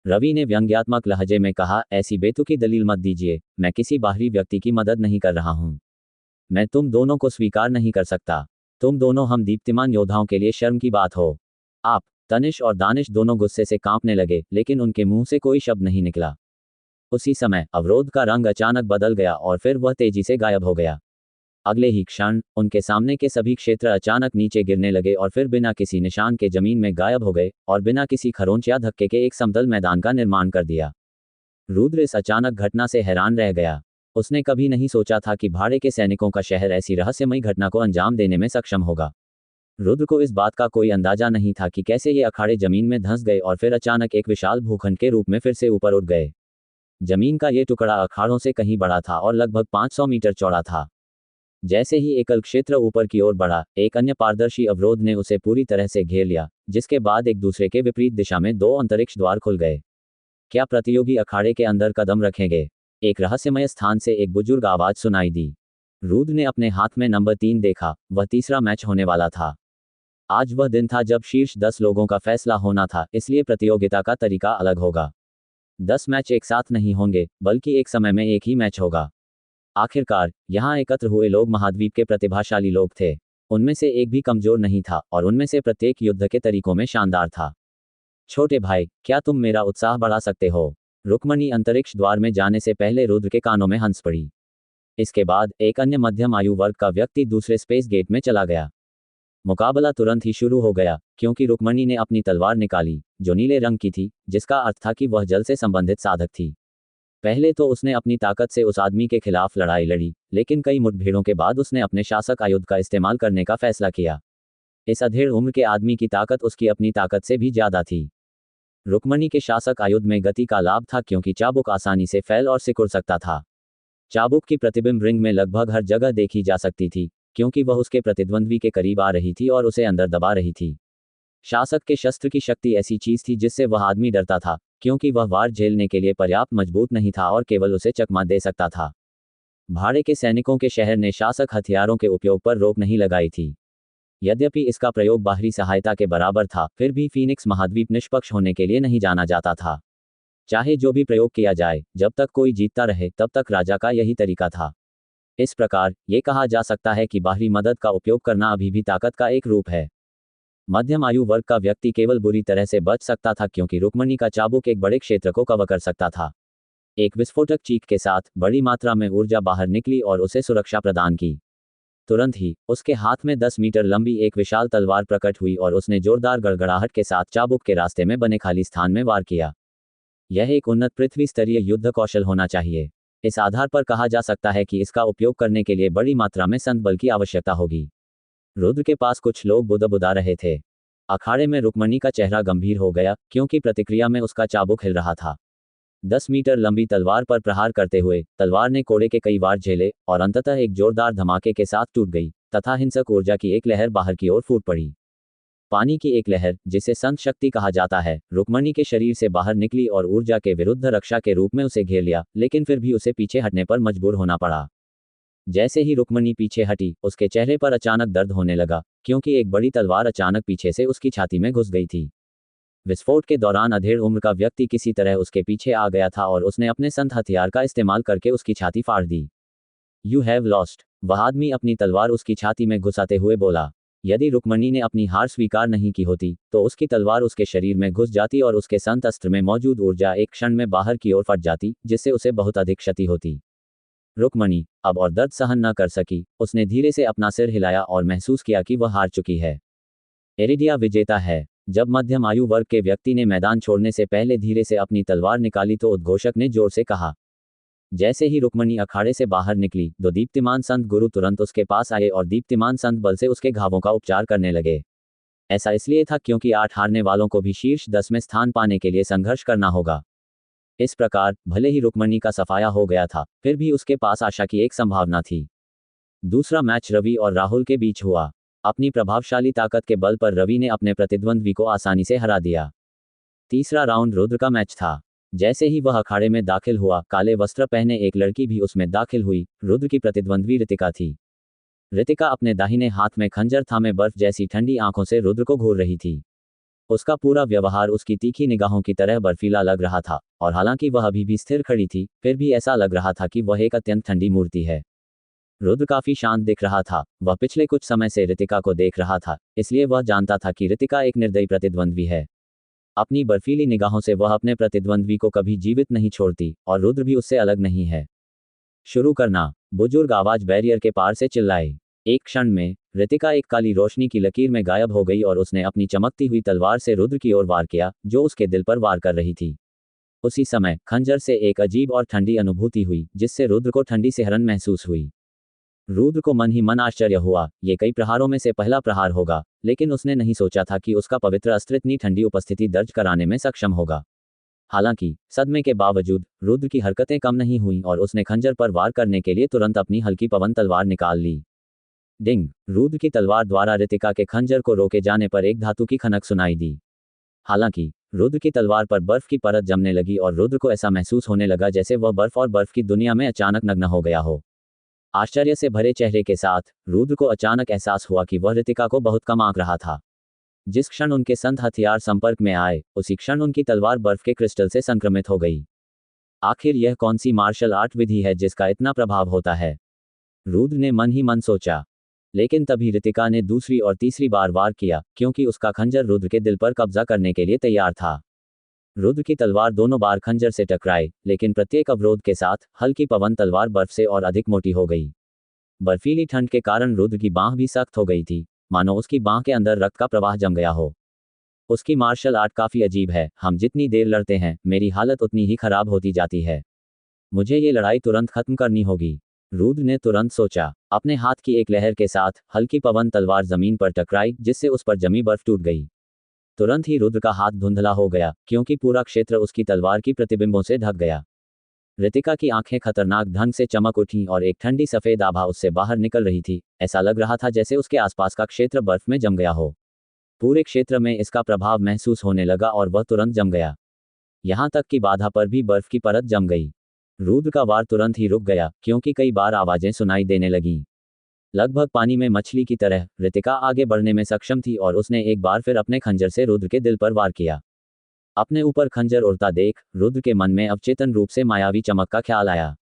रवि ने व्यंग्यात्मक लहजे में कहा, ऐसी बेतुकी दलील मत दीजिए, मैं किसी बाहरी व्यक्ति की मदद नहीं कर रहा हूं। मैं तुम दोनों को स्वीकार नहीं कर सकता। तुम दोनों हम दीप्तिमान योद्धाओं के लिए शर्म की बात हो। आप। तनिष और दानिश दोनों गुस्से से कांपने लगे, लेकिन उनके मुंह से कोई शब्द नहीं निकला। उसी समय अवरोध का रंग अचानक बदल गया और फिर वह तेजी से गायब हो गया। अगले ही क्षण उनके सामने के सभी क्षेत्र अचानक नीचे गिरने लगे और फिर बिना किसी निशान के जमीन में गायब हो गए और बिना किसी खरोंच या धक्के के एक समतल मैदान का निर्माण कर दिया। रुद्र इस अचानक घटना से हैरान रह गया। उसने कभी नहीं सोचा था कि भाड़े के सैनिकों का शहर ऐसी रहस्यमयी घटना को अंजाम देने में सक्षम होगा। रुद्र को इस बात का कोई अंदाजा नहीं था कि कैसे ये अखाड़े जमीन में धंस गए और फिर अचानक एक विशाल भूखंड के रूप में फिर से ऊपर उठ गए। जमीन का ये टुकड़ा अखाड़ों से कहीं बड़ा था और लगभग 500 मीटर चौड़ा था। जैसे ही एकल क्षेत्र ऊपर की ओर बढ़ा, एक अन्य पारदर्शी अवरोध ने उसे पूरी तरह से घेर लिया, जिसके बाद एक दूसरे के विपरीत दिशा में दो अंतरिक्ष द्वार खुल गए। क्या प्रतियोगी अखाड़े के अंदर कदम रखेंगे? एक रहस्यमय स्थान से एक बुजुर्ग आवाज सुनाई दी। रुद्र ने अपने हाथ में नंबर 3 देखा। वह तीसरा मैच होने वाला था। आज वह दिन था जब शीर्ष 10 लोगों का फैसला होना था, इसलिए प्रतियोगिता का तरीका अलग होगा। 10 मैच एक साथ नहीं होंगे, बल्कि एक समय में एक ही मैच होगा। आखिरकार यहाँ एकत्र हुए लोग महाद्वीप के प्रतिभाशाली लोग थे। उनमें से एक भी कमजोर नहीं था और उनमें से प्रत्येक युद्ध के तरीकों में शानदार था। छोटे भाई, क्या तुम मेरा उत्साह बढ़ा सकते हो? रुक्मणी अंतरिक्ष द्वार में जाने से पहले रुद्र के कानों में हंस पड़ी। इसके बाद एक अन्य मध्यम आयु वर्ग का व्यक्ति दूसरे स्पेस गेट में चला गया। मुकाबला तुरंत ही शुरू हो गया, क्योंकि रुक्मणी ने अपनी तलवार निकाली, जो नीले रंग की थी, जिसका अर्थ था कि वह जल से संबंधित साधक थी। पहले तो उसने अपनी ताकत से उस आदमी के खिलाफ लड़ाई लड़ी, लेकिन कई मुठभेड़ों के बाद उसने अपने शासक आयुध का इस्तेमाल करने का फैसला किया। इस अधेड़ उम्र के आदमी की ताकत उसकी अपनी ताकत से भी ज्यादा थी। रुक्मणी के शासक आयुध में गति का लाभ था, क्योंकि चाबुक आसानी से फैल और सिकुड़ सकता था। चाबुक की प्रतिबिंब रिंग में लगभग हर जगह देखी जा सकती थी, क्योंकि वह उसके प्रतिद्वंद्वी के करीब आ रही थी और उसे अंदर दबा रही थी। शासक के शस्त्र की शक्ति ऐसी चीज थी जिससे वह आदमी डरता था, क्योंकि वह वार झेलने के लिए पर्याप्त मजबूत नहीं था और केवल उसे चकमा दे सकता था। भाड़े के सैनिकों के शहर ने शासक हथियारों के उपयोग पर रोक नहीं लगाई थी। यद्यपि इसका प्रयोग बाहरी सहायता के बराबर था, फिर भी फीनिक्स महाद्वीप निष्पक्ष होने के लिए नहीं जाना जाता था। चाहे जो भी प्रयोग किया जाए, जब तक कोई जीतता रहे तब तक राजा का यही तरीका था। इस प्रकार ये कहा जा सकता है कि बाहरी मदद का उपयोग करना अभी भी ताकत का एक रूप है। मध्यम आयु वर्ग का व्यक्ति केवल बुरी तरह से बच सकता था, क्योंकि रुक्मणी का चाबुक एक बड़े क्षेत्र को कवर कर सकता था। एक विस्फोटक चीख के साथ बड़ी मात्रा में ऊर्जा बाहर निकली और उसे सुरक्षा प्रदान की। तुरंत ही उसके हाथ में 10 मीटर लंबी एक विशाल तलवार प्रकट हुई और उसने जोरदार गड़गड़ाहट के साथ चाबुक के रास्ते में बने खाली स्थान में वार किया। यह एक उन्नत पृथ्वी स्तरीय युद्ध कौशल होना चाहिए। इस आधार पर कहा जा सकता है कि इसका उपयोग करने के लिए बड़ी मात्रा में संत बल की आवश्यकता होगी। रुद्र के पास कुछ लोग बुदबुदा रहे थे। अखाड़े में रुक्मणी का चेहरा गंभीर हो गया, क्योंकि प्रतिक्रिया में उसका चाबुक हिल रहा था। 10 मीटर लंबी तलवार पर प्रहार करते हुए तलवार ने कोड़े के कई वार झेले और अंततः एक जोरदार धमाके के साथ टूट गई तथा हिंसक ऊर्जा की एक लहर बाहर की ओर फूट पड़ी। पानी की एक लहर, जिसे संत शक्ति कहा जाता है, रुक्मणी के शरीर से बाहर निकली और ऊर्जा के विरुद्ध रक्षा के रूप में उसे घेर लिया, लेकिन फिर भी उसे पीछे हटने पर मजबूर होना पड़ा। जैसे ही रुक्मणी पीछे हटी, उसके चेहरे पर अचानक दर्द होने लगा, क्योंकि एक बड़ी तलवार अचानक पीछे से उसकी छाती में घुस गई थी। विस्फोट के दौरान अधेड़ उम्र का व्यक्ति किसी तरह उसके पीछे आ गया था और उसने अपने संत हथियार का इस्तेमाल करके उसकी छाती फाड़ दी। यू हैव लॉस्ट, वह आदमी अपनी तलवार उसकी छाती में घुसाते हुए बोला। यदि रुक्मणी ने अपनी हार स्वीकार नहीं की होती तो उसकी तलवार उसके शरीर में घुस जाती और उसके संत अस्त्र में मौजूद ऊर्जा एक क्षण में बाहर की ओर फट जाती, जिससे उसे बहुत अधिक क्षति होती। रुक्मणी अब और दर्द सहन न कर सकी, उसने धीरे से अपना सिर हिलाया और महसूस किया कि वह हार चुकी है। एरिडिया विजेता है। जब मध्यम आयु वर्ग के व्यक्ति ने मैदान छोड़ने से पहले धीरे से अपनी तलवार निकाली तो उद्घोषक ने जोर से कहा। जैसे ही रुक्मणी अखाड़े से बाहर निकली तो दीप्तिमान संत गुरु तुरंत उसके पास आए और दीप्तिमान संत बल से उसके घावों का उपचार करने लगे। ऐसा इसलिए था क्योंकि 8 हारने वालों को भी शीर्ष 10 में स्थान पाने के लिए संघर्ष करना होगा। इस प्रकार भले ही रुक्मणी का सफाया हो गया था, फिर भी उसके पास आशा की एक संभावना थी। दूसरा मैच रवि और राहुल के बीच हुआ। अपनी प्रभावशाली ताकत के बल पर रवि ने अपने प्रतिद्वंद्वी को आसानी से हरा दिया। तीसरा राउंड रुद्र का मैच था। जैसे ही वह अखाड़े में दाखिल हुआ, काले वस्त्र पहने एक लड़की भी उसमें दाखिल हुई। रुद्र की प्रतिद्वंद्वी ऋतिका थी। ऋतिका अपने दाहिने हाथ में खंजर थामे बर्फ जैसी ठंडी आंखों से रुद्र को घूर रही थी। उसका पूरा व्यवहार उसकी तीखी निगाहों की तरह बर्फीला लग रहा था, और हालांकि वह अभी भी स्थिर खड़ी थी, फिर भी ऐसा लग रहा था कि वह एक अत्यंत ठंडी मूर्ति है। रुद्र काफी शांत दिख रहा था। वह पिछले कुछ समय से ऋतिका को देख रहा था, इसलिए वह जानता था कि ऋतिका एक निर्दयी प्रतिद्वंद्वी है। अपनी बर्फीली निगाहों से वह अपने प्रतिद्वंद्वी को कभी जीवित नहीं छोड़ती, और रुद्र भी उससे अलग नहीं है। शुरू करना, बुजुर्ग आवाज बैरियर के पार से चिल्लाई। एक क्षण में ऋतिका एक काली रोशनी की लकीर में गायब हो गई और उसने अपनी चमकती हुई तलवार से रुद्र की ओर वार किया, जो उसके दिल पर वार कर रही थी। उसी समय खंजर से एक अजीब और ठंडी अनुभूति हुई, जिससे रुद्र को ठंडी सिहरन महसूस हुई। रुद्र को मन ही मन आश्चर्य हुआ। ये कई प्रहारों में से पहला प्रहार होगा, लेकिन उसने नहीं सोचा था कि उसका पवित्र अस्त्र इतनी ठंडी उपस्थिति दर्ज कराने में सक्षम होगा। हालांकि सदमे के बावजूद रुद्र की हरकतें कम नहीं हुईं और उसने खंजर पर वार करने के लिए तुरंत अपनी हल्की पवन तलवार निकाल ली। डिंग! रुद्र की तलवार द्वारा ऋतिका के खंजर को रोके जाने पर एक धातु की खनक सुनाई दी। हालांकि रुद्र की तलवार पर बर्फ की परत जमने लगी और रुद्र को ऐसा महसूस होने लगा जैसे वह बर्फ और बर्फ की दुनिया में अचानक नग्न हो गया हो। आश्चर्य से भरे चेहरे के साथ रुद्र को अचानक एहसास हुआ कि वह ऋतिका को बहुत कम आंक रहा था। जिस क्षण उनके संत हथियार संपर्क में आए, उसी क्षण उनकी तलवार बर्फ के क्रिस्टल से संक्रमित हो गई। आखिर यह कौन सी मार्शल आर्ट विधि है जिसका इतना प्रभाव होता है? रुद्र ने मन ही मन सोचा। लेकिन तभी ऋतिका ने दूसरी और तीसरी बार वार किया, क्योंकि उसका खंजर रुद्र के दिल पर कब्जा करने के लिए तैयार था। रुद्र की तलवार दोनों बार खंजर से टकराई, लेकिन प्रत्येक अवरोध के साथ हल्की पवन तलवार बर्फ से और अधिक मोटी हो गई। बर्फीली ठंड के कारण रुद्र की बांह भी सख्त हो गई थी, मानो उसकी बांह के अंदर रक्त का प्रवाह जम गया हो। उसकी मार्शल आर्ट काफी अजीब है। हम जितनी देर लड़ते हैं, मेरी हालत उतनी ही खराब होती जाती है। मुझे ये लड़ाई तुरंत खत्म करनी होगी। रुद्र ने तुरंत सोचा। अपने हाथ की एक लहर के साथ हल्की पवन तलवार जमीन पर टकराई, जिससे उस पर जमी बर्फ टूट गई। तुरंत ही रुद्र का हाथ धुंधला हो गया, क्योंकि पूरा क्षेत्र उसकी तलवार की प्रतिबिंबों से ढक गया। ऋतिका की आंखें खतरनाक ढंग से चमक उठीं और एक ठंडी सफेद आभा उससे बाहर निकल रही थी। ऐसा लग रहा था जैसे उसके आसपास का क्षेत्र बर्फ में जम गया हो। पूरे क्षेत्र में इसका प्रभाव महसूस होने लगा और वह तुरंत जम गया। यहाँ तक कि बाधा पर भी बर्फ की परत जम गई। रुद्र का वार तुरंत ही रुक गया, क्योंकि कई बार आवाजें सुनाई देने लगीं। लगभग पानी में मछली की तरह ऋतिका आगे बढ़ने में सक्षम थी और उसने एक बार फिर अपने खंजर से रुद्र के दिल पर वार किया। अपने ऊपर खंजर उड़ता देख रुद्र के मन में अवचेतन रूप से मायावी चमक का ख्याल आया।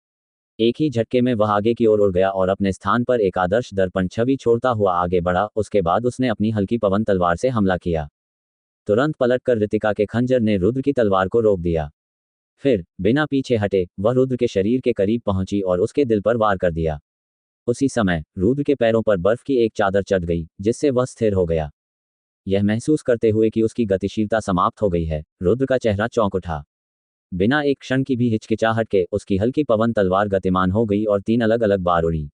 एक ही झटके में वह आगे की ओर उड़ गया और अपने स्थान पर एक आदर्श दर्पण छवि छोड़ता हुआ आगे बढ़ा। उसके बाद उसने अपनी हल्की पवन तलवार से हमला किया। तुरंत पलटकर ऋतिका के खंजर ने रुद्र की तलवार को रोक दिया। फिर बिना पीछे हटे वह रुद्र के शरीर के करीब पहुंची और उसके दिल पर वार कर दिया। उसी समय रुद्र के पैरों पर बर्फ की एक चादर चढ़ गई, जिससे वह स्थिर हो गया। यह महसूस करते हुए कि उसकी गतिशीलता समाप्त हो गई है, रुद्र का चेहरा चौंक उठा। बिना एक क्षण की भी हिचकिचाहट के उसकी हल्की पवन तलवार गतिमान हो गई और 3 अलग अलग बार उड़ी।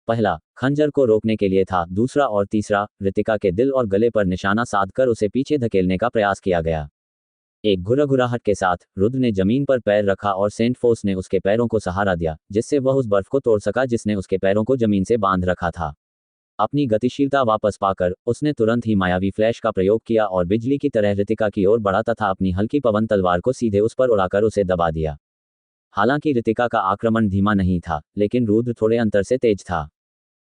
पहला खंजर को रोकने के लिए था, दूसरा और तीसरा ऋतिका के दिल और गले पर निशाना साधकर उसे पीछे धकेलने का प्रयास किया गया। एक घुरघुराहट के साथ रुद्र ने जमीन पर पैर रखा और सेंट फोर्स ने उसके पैरों को सहारा दिया, जिससे वह उस बर्फ को तोड़ सका जिसने उसके पैरों को जमीन से बांध रखा था। अपनी गतिशीलता वापस पाकर उसने तुरंत ही मायावी फ्लैश का प्रयोग किया और बिजली की तरह ऋतिका की ओर बढ़ा तथा अपनी हल्की पवन तलवार को सीधे उस पर उड़ाकर उसे दबा दिया। हालांकि ऋतिका का आक्रमण धीमा नहीं था, लेकिन रुद्र थोड़े अंतर से तेज था।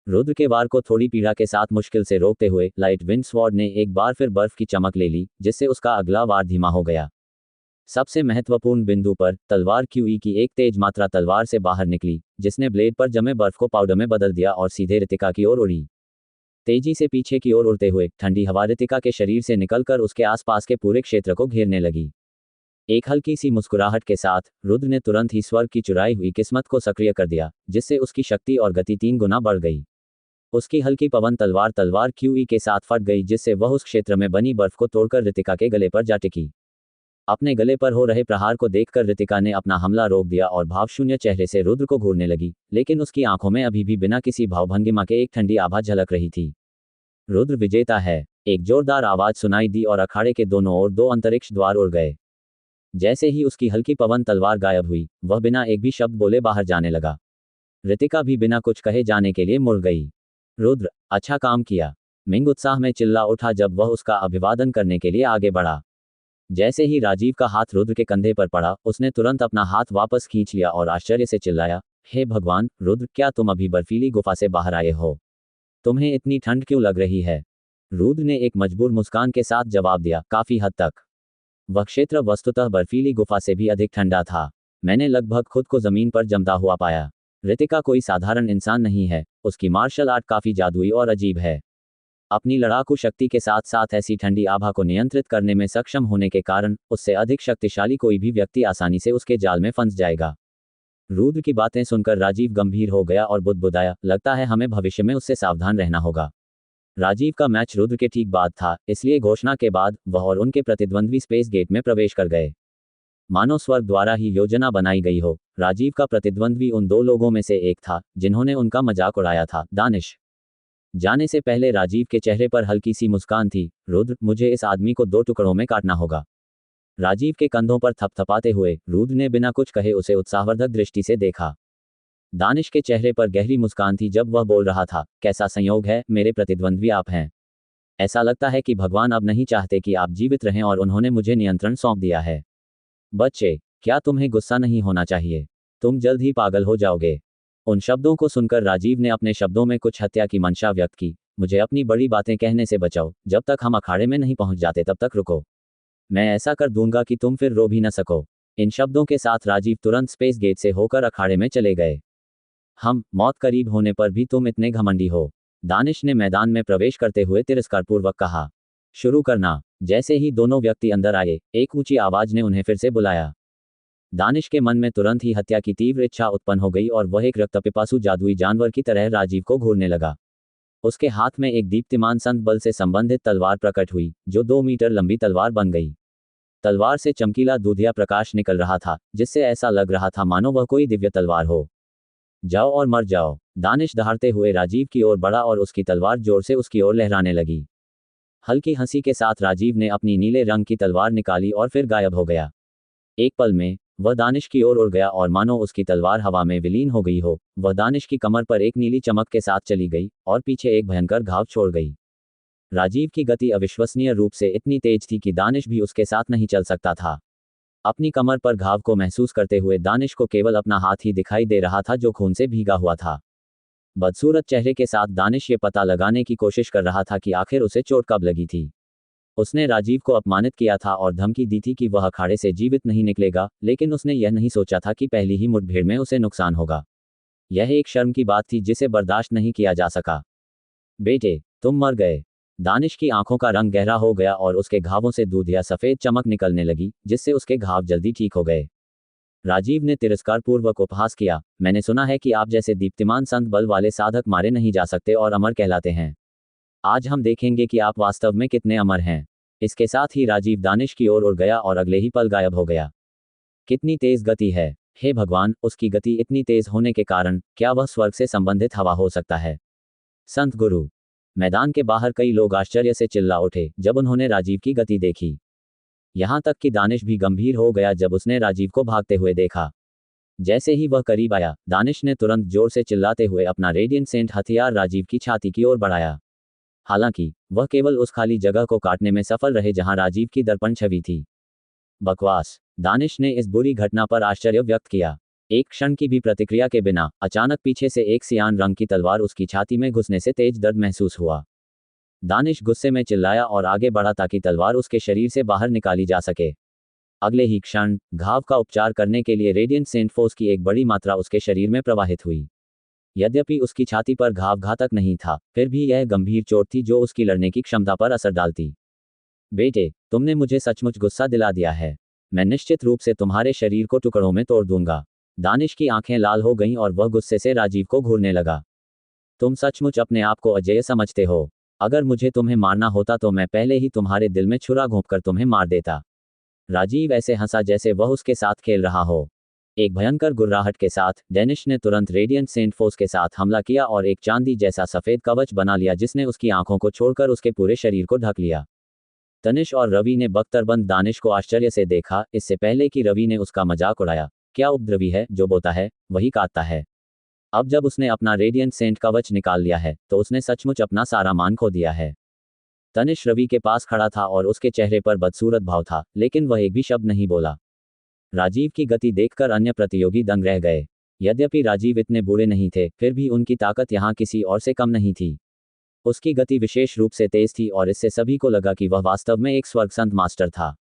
रुद्र के वार को थोड़ी पीड़ा के साथ मुश्किल से रोकते हुए लाइट विंड स्वॉर्ड ने एक बार फिर बर्फ की चमक ले ली, जिससे उसका अगला वार धीमा हो गया। सबसे महत्वपूर्ण बिंदु पर तलवार क्यूई की एक तेज मात्रा तलवार से बाहर निकली, जिसने ब्लेड पर जमे बर्फ को पाउडर में बदल दिया और सीधे रितिका की ओर उड़ी। तेजी से पीछे की ओर उड़ते हुए ठंडी हवा रितिका के शरीर से निकलकर उसके आसपास के पूरे क्षेत्र को घेरने लगी। एक हल्की सी मुस्कुराहट के साथ रुद्र ने तुरंत ही स्वर्ग की चुराई हुई किस्मत को सक्रिय कर दिया, जिससे उसकी शक्ति और गति 3 गुना बढ़ गई। उसकी हल्की पवन तलवार क्यूई के साथ फट गई, जिससे वह उस क्षेत्र में बनी बर्फ को तोड़कर रितिका के गले पर जा टिकी। अपने गले पर हो रहे प्रहार को देखकर रितिका ने अपना हमला रोक दिया और भावशून्य चेहरे से रुद्र को घूरने लगी, लेकिन उसकी आंखों में अभी भी बिना किसी भावभंगिमा के एक ठंडी आभा झलक रही थी। रुद्र विजेता है, एक जोरदार आवाज सुनाई दी और अखाड़े के दोनों ओर 2 अंतरिक्ष द्वार उड़ गए। जैसे ही उसकी हल्की पवन तलवार गायब हुई, वह बिना एक भी शब्द बोले बाहर जाने लगा। रितिका भी बिना कुछ कहे जाने के लिए मुड़ गई। रुद्र, अच्छा काम किया, मिंग उत्साह में चिल्ला उठा जब वह उसका अभिवादन करने के लिए आगे बढ़ा। जैसे ही राजीव का हाथ रुद्र के कंधे पर पड़ा, उसने तुरंत अपना हाथ वापस खींच लिया और आश्चर्य से चिल्लाया, हे भगवान, रुद्र, क्या तुम अभी बर्फीली गुफा से बाहर आए हो? तुम्हें इतनी ठंड क्यों लग रही है? रुद्र ने एक मजबूर मुस्कान के साथ जवाब दिया, काफी हद तक। वह क्षेत्र वस्तुतः बर्फीली गुफा से भी अधिक ठंडा था। मैंने लगभग खुद को जमीन पर जमता हुआ पाया। रितिका कोई साधारण इंसान नहीं है, उसकी मार्शल आर्ट काफी जादुई और अजीब है। अपनी लड़ाकू शक्ति के साथ साथ ऐसी ठंडी आभा को नियंत्रित करने में सक्षम होने के कारण उससे अधिक शक्तिशाली कोई भी व्यक्ति आसानी से उसके जाल में फंस जाएगा। रुद्र की बातें सुनकर राजीव गंभीर हो गया और बुदबुदाया, लगता है हमें भविष्य में उससे सावधान रहना होगा। राजीव का मैच रुद्र के ठीक बाद था, इसलिए घोषणा के बाद वह और उनके प्रतिद्वंद्वी स्पेस गेट में प्रवेश कर गए। मानो स्वर्ग द्वारा ही योजना बनाई गई हो। राजीव का प्रतिद्वंद्वी उन 2 लोगों में से एक था जिन्होंने उनका मजाक उड़ाया था, दानिश। जाने से पहले राजीव के चेहरे पर हल्की सी मुस्कान थी, रुद्र, मुझे इस आदमी को 2 टुकड़ों में काटना होगा। राजीव के कंधों पर थपथपाते हुए रुद्र ने बिना कुछ कहे उसे उत्साहवर्धक दृष्टि से देखा। दानिश के चेहरे पर गहरी मुस्कान थी जब वह बोल रहा था, कैसा संयोग है, मेरे प्रतिद्वंद्वी आप हैं। ऐसा लगता है कि भगवान अब नहीं चाहते कि आप जीवित रहें और उन्होंने मुझे नियंत्रण सौंप दिया है। बच्चे, क्या तुम्हें गुस्सा नहीं होना चाहिए? तुम जल्द ही पागल हो जाओगे। उन शब्दों को सुनकर राजीव ने अपने शब्दों में कुछ हत्या की मंशा व्यक्त की, मुझे अपनी बड़ी बातें कहने से बचाओ, जब तक हम अखाड़े में नहीं पहुंच जाते तब तक रुको। मैं ऐसा कर दूंगा कि तुम फिर रो भी न सको। इन शब्दों के साथ राजीव तुरंत स्पेस गेट से होकर अखाड़े में चले गए। हम मौत करीब होने पर भी तुम इतने घमंडी हो, दानिश ने मैदान में प्रवेश करते हुए तिरस्कारपूर्वक कहा। शुरू करना। जैसे ही दोनों व्यक्ति अंदर आए, एक ऊंची आवाज ने उन्हें फिर से बुलाया। दानिश के मन में तुरंत ही हत्या की तीव्र इच्छा उत्पन्न हो गई और वह एक रक्तपिपासु जादुई जानवर की तरह राजीव को घूरने लगा। उसके हाथ में एक दीप्तिमान संत बल से संबंधित तलवार प्रकट हुई, जो 2 मीटर लंबी तलवार बन गई। तलवार से चमकीला दूधिया प्रकाश निकल रहा था, जिससे ऐसा लग रहा था मानो वह कोई दिव्य तलवार हो। जाओ और मर जाओ। दानिश दहाड़ते हुए राजीव की ओर बढ़ा और उसकी तलवार जोर से उसकी ओर लहराने लगी। हल्की हंसी के साथ राजीव ने अपनी नीले रंग की तलवार निकाली और फिर गायब हो गया। एक पल में वह दानिश की ओर उड़ गया और मानो उसकी तलवार हवा में विलीन हो गई हो, वह दानिश की कमर पर एक नीली चमक के साथ चली गई और पीछे एक भयंकर घाव छोड़ गई। राजीव की गति अविश्वसनीय रूप से इतनी तेज थी कि दानिश भी उसके साथ नहीं चल सकता था। अपनी कमर पर घाव को महसूस करते हुए दानिश को केवल अपना हाथ ही दिखाई दे रहा था, जो खून से भीगा हुआ था। बदसूरत चेहरे के साथ दानिश ये पता लगाने की कोशिश कर रहा था कि आखिर उसे चोट कब लगी थी। उसने राजीव को अपमानित किया था और धमकी दी थी कि वह अखाड़े से जीवित नहीं निकलेगा, लेकिन उसने यह नहीं सोचा था कि पहली ही मुठभेड़ में उसे नुकसान होगा। यह एक शर्म की बात थी जिसे बर्दाश्त नहीं किया जा सका। बेटे, तुम मर गए। दानिश की आंखों का रंग गहरा हो गया और उसके घावों से दूधिया सफेद चमक निकलने लगी, जिससे उसके घाव जल्दी ठीक हो गए। राजीव ने तिरस्कारपूर्वक उपहास किया, मैंने सुना है कि आप जैसे दीप्तिमान संत बल वाले साधक मारे नहीं जा सकते और अमर कहलाते हैं। आज हम देखेंगे कि आप वास्तव में कितने अमर हैं। इसके साथ ही राजीव दानिश की ओर उड़ गया और अगले ही पल गायब हो गया। कितनी तेज गति है, हे भगवान, उसकी गति इतनी तेज होने के कारण क्या वह स्वर्ग से संबंधित हवा हो सकता है? संत गुरु। मैदान के बाहर कई लोग आश्चर्य से चिल्ला उठे जब उन्होंने राजीव की गति देखी। यहां तक कि दानिश भी गंभीर हो गया जब उसने राजीव को भागते हुए देखा। जैसे ही वह करीब आया, दानिश ने तुरंत जोर से चिल्लाते हुए अपना रेडियंट सेंट हथियार राजीव की छाती की ओर बढ़ाया। हालांकि वह केवल उस खाली जगह को काटने में सफल रहे जहां राजीव की दर्पण छवि थी। बकवास। दानिश ने इस बुरी घटना पर आश्चर्य व्यक्त किया। एक क्षण की भी प्रतिक्रिया के बिना अचानक पीछे से एक सियान रंग की तलवार उसकी छाती में घुसने से तेज दर्द महसूस हुआ। दानिश गुस्से में चिल्लाया और आगे बढ़ा ताकि तलवार उसके शरीर से बाहर निकाली जा सके। अगले ही क्षण घाव का उपचार करने के लिए रेडिएंट सेंट फोर्स की एक बड़ी मात्रा उसके शरीर में प्रवाहित हुई। यद्यपि उसकी छाती पर घाव घातक नहीं था, फिर भी यह गंभीर चोट थी जो उसकी लड़ने की क्षमता पर असर डालती। बेटे, तुमने मुझे सचमुच गुस्सा दिला दिया है। मैं निश्चित रूप से तुम्हारे शरीर को टुकड़ों में तोड़ दूंगा। दानिश की आंखें लाल हो गईं और वह गुस्से से राजीव को घूरने लगा। तुम सचमुच अपने आप को अजेय समझते हो। अगर मुझे तुम्हें मारना होता तो मैं पहले ही तुम्हारे दिल में छुरा घोंपकर तुम्हें मार देता। राजीव ऐसे हंसा जैसे वह उसके साथ खेल रहा हो। एक भयंकर गुर्राहट के साथ डेनिश ने तुरंत रेडिएंट सेंट फोर्स के साथ हमला किया और एक चांदी जैसा सफेद कवच बना लिया जिसने उसकी आंखों को छोड़कर उसके पूरे शरीर को ढक लिया। तनिष और रवि ने बख्तरबंद दानिश को आश्चर्य से देखा, इससे पहले कि रवि ने उसका मजाक उड़ाया। क्या उपद्रवी है, जो बोता है वही काटता है। अब जब उसने अपना रेडिएंट सेंट कवच निकाल लिया है तो उसने सचमुच अपना सारा मान खो दिया है। तनिष रवि के पास खड़ा था और उसके चेहरे पर बदसूरत भाव था, लेकिन वह एक भी शब्द नहीं बोला। राजीव की गति देखकर अन्य प्रतियोगी दंग रह गए। यद्यपि राजीव इतने बूढ़े नहीं थे, फिर भी उनकी ताकत यहाँ किसी और से कम नहीं थी। उसकी गति विशेष रूप से तेज थी और इससे सभी को लगा कि वह वास्तव में एक स्वर्ग संत मास्टर था।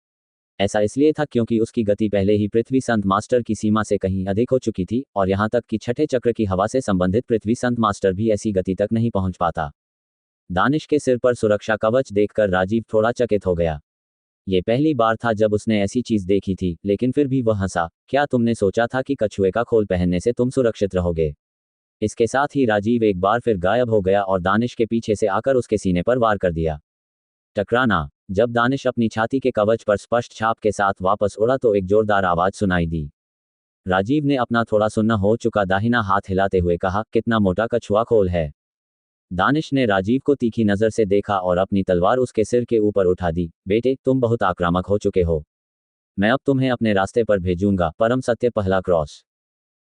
ऐसा इसलिए था क्योंकि उसकी गति पहले ही पृथ्वी संत मास्टर की सीमा से कहीं अधिक हो चुकी थी और यहाँ तक कि छठे चक्र की हवा से संबंधित पृथ्वी संत मास्टर भी ऐसी गति तक नहीं पहुंच पाता। दानिश के सिर पर सुरक्षा कवच देखकर राजीव थोड़ा चकित हो गया। ये पहली बार था जब उसने ऐसी चीज देखी थी, लेकिन फिर भी वह हंसा। क्या तुमने सोचा था कि कछुए का खोल पहनने से तुम सुरक्षित रहोगे? इसके साथ ही राजीव एक बार फिर गायब हो गया और दानिश के पीछे से आकर उसके सीने पर वार कर दिया। टकराना। जब दानिश अपनी छाती के कवच पर स्पष्ट छाप के साथ वापस उड़ा तो एक जोरदार आवाज सुनाई दी। राजीव ने अपना थोड़ा सुन्न हो चुका दाहिना हाथ हिलाते हुए कहा, कितना मोटा कछुआ खोल है। दानिश ने राजीव को तीखी नजर से देखा और अपनी तलवार उसके सिर के ऊपर उठा दी। बेटे, तुम बहुत आक्रामक हो चुके हो। मैं अब तुम्हें अपने रास्ते पर भेजूंगा। परम सत्य पहला क्रॉस।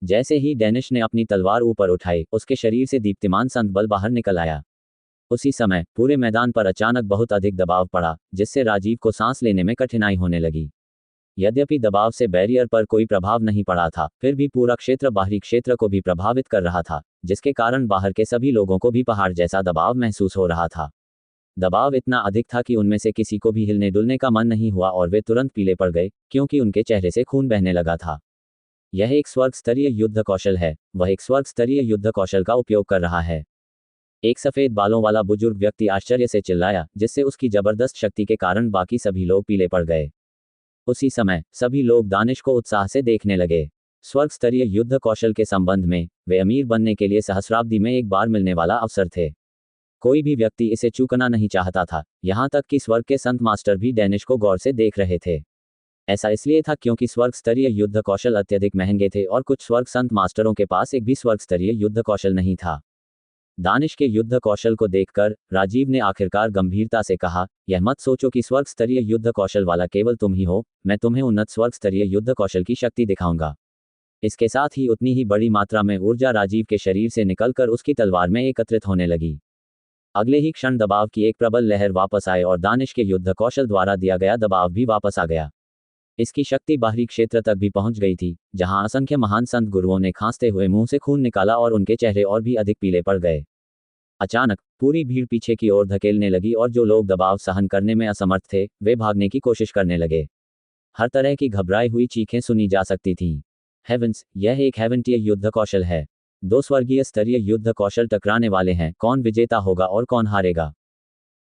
जैसे ही डेनिश ने अपनी तलवार ऊपर उठाई, उसके शरीर से दीप्तिमान संत बल बाहर निकल आया। उसी समय पूरे मैदान पर अचानक बहुत अधिक दबाव पड़ा, जिससे राजीव को सांस लेने में कठिनाई होने लगी। यद्यपि दबाव से बैरियर पर कोई प्रभाव नहीं पड़ा था, फिर भी पूरा क्षेत्र बाहरी क्षेत्र को भी प्रभावित कर रहा था, जिसके कारण बाहर के सभी लोगों को भी पहाड़ जैसा दबाव महसूस हो रहा था। दबाव इतना अधिक था कि उनमें से किसी को भी हिलने डुलने का मन नहीं हुआ और वे तुरंत पीले पड़ गए, क्योंकि उनके चेहरे से खून बहने लगा था। यह एक स्वर्ग स्तरीय युद्ध कौशल है। वह एक स्वर्ग स्तरीय युद्ध कौशल का उपयोग कर रहा है। एक सफेद बालों वाला बुजुर्ग व्यक्ति आश्चर्य से चिल्लाया, जिससे उसकी जबरदस्त शक्ति के कारण बाकी सभी लोग पीले पड़ गए। उसी समय सभी लोग दानिश को उत्साह से देखने लगे। स्वर्ग स्तरीय युद्ध कौशल के संबंध में वे अमीर बनने के लिए सहस्राब्दी में एक बार मिलने वाला अवसर थे। कोई भी व्यक्ति इसे चूकना नहीं चाहता था, यहाँ तक कि स्वर्ग के संत मास्टर भी डेनिश को गौर से देख रहे थे। ऐसा इसलिए था क्योंकि स्वर्ग स्तरीय युद्ध कौशल अत्यधिक महंगे थे और कुछ स्वर्ग संत मास्टरों के पास एक भी स्वर्ग स्तरीय युद्ध कौशल नहीं था। दानिश के युद्ध कौशल को देखकर राजीव ने आखिरकार गंभीरता से कहा, यह मत सोचो कि स्वर्ग स्तरीय युद्ध कौशल वाला केवल तुम ही हो। मैं तुम्हें उन्नत स्वर्ग स्तरीय युद्ध कौशल की शक्ति दिखाऊंगा। इसके साथ ही उतनी ही बड़ी मात्रा में ऊर्जा राजीव के शरीर से निकलकर उसकी तलवार में एकत्रित होने लगी। अगले ही क्षण दबाव की एक प्रबल लहर वापस आए और दानिश के युद्ध कौशल द्वारा दिया गया दबाव भी वापस आ गया। इसकी शक्ति बाहरी क्षेत्र तक भी पहुंच गई थी, जहां असंख्य महान संत गुरुओं ने खांसते हुए मुंह से खून निकाला और उनके चेहरे और भी अधिक पीले पड़ गए। अचानक पूरी भीड़ पीछे की ओर धकेलने लगी और जो लोग दबाव सहन करने में असमर्थ थे, वे भागने की कोशिश करने लगे। हर तरह की घबराई हुई चीखें सुनी जा सकती थीं। हेवंस, यह एक हेवंटीय युद्ध कौशल है। दो स्वर्गीय स्तरीय युद्ध कौशल टकराने वाले हैं। कौन विजेता होगा और कौन हारेगा?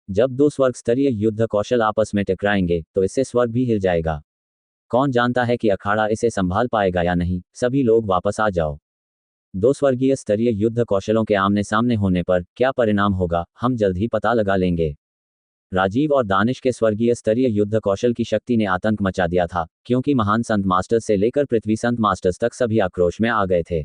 जब दो स्वर्ग स्तरीय युद्ध कौशल आपस में टकराएंगे तो इससे स्वर्ग भी हिल जाएगा। कौन जानता है कि अखाड़ा इसे संभाल पाएगा या नहीं। सभी लोग वापस आ जाओ। दो स्वर्गीय स्तरीय युद्ध कौशलों के आमने सामने होने पर क्या परिणाम होगा, हम जल्द ही पता लगा लेंगे। राजीव और दानिश के स्वर्गीय स्तरीय युद्ध कौशल की शक्ति ने आतंक मचा दिया था, क्योंकि महान संत मास्टर्स से लेकर पृथ्वी संत मास्टर्स तक सभी आक्रोश में आ गए थे।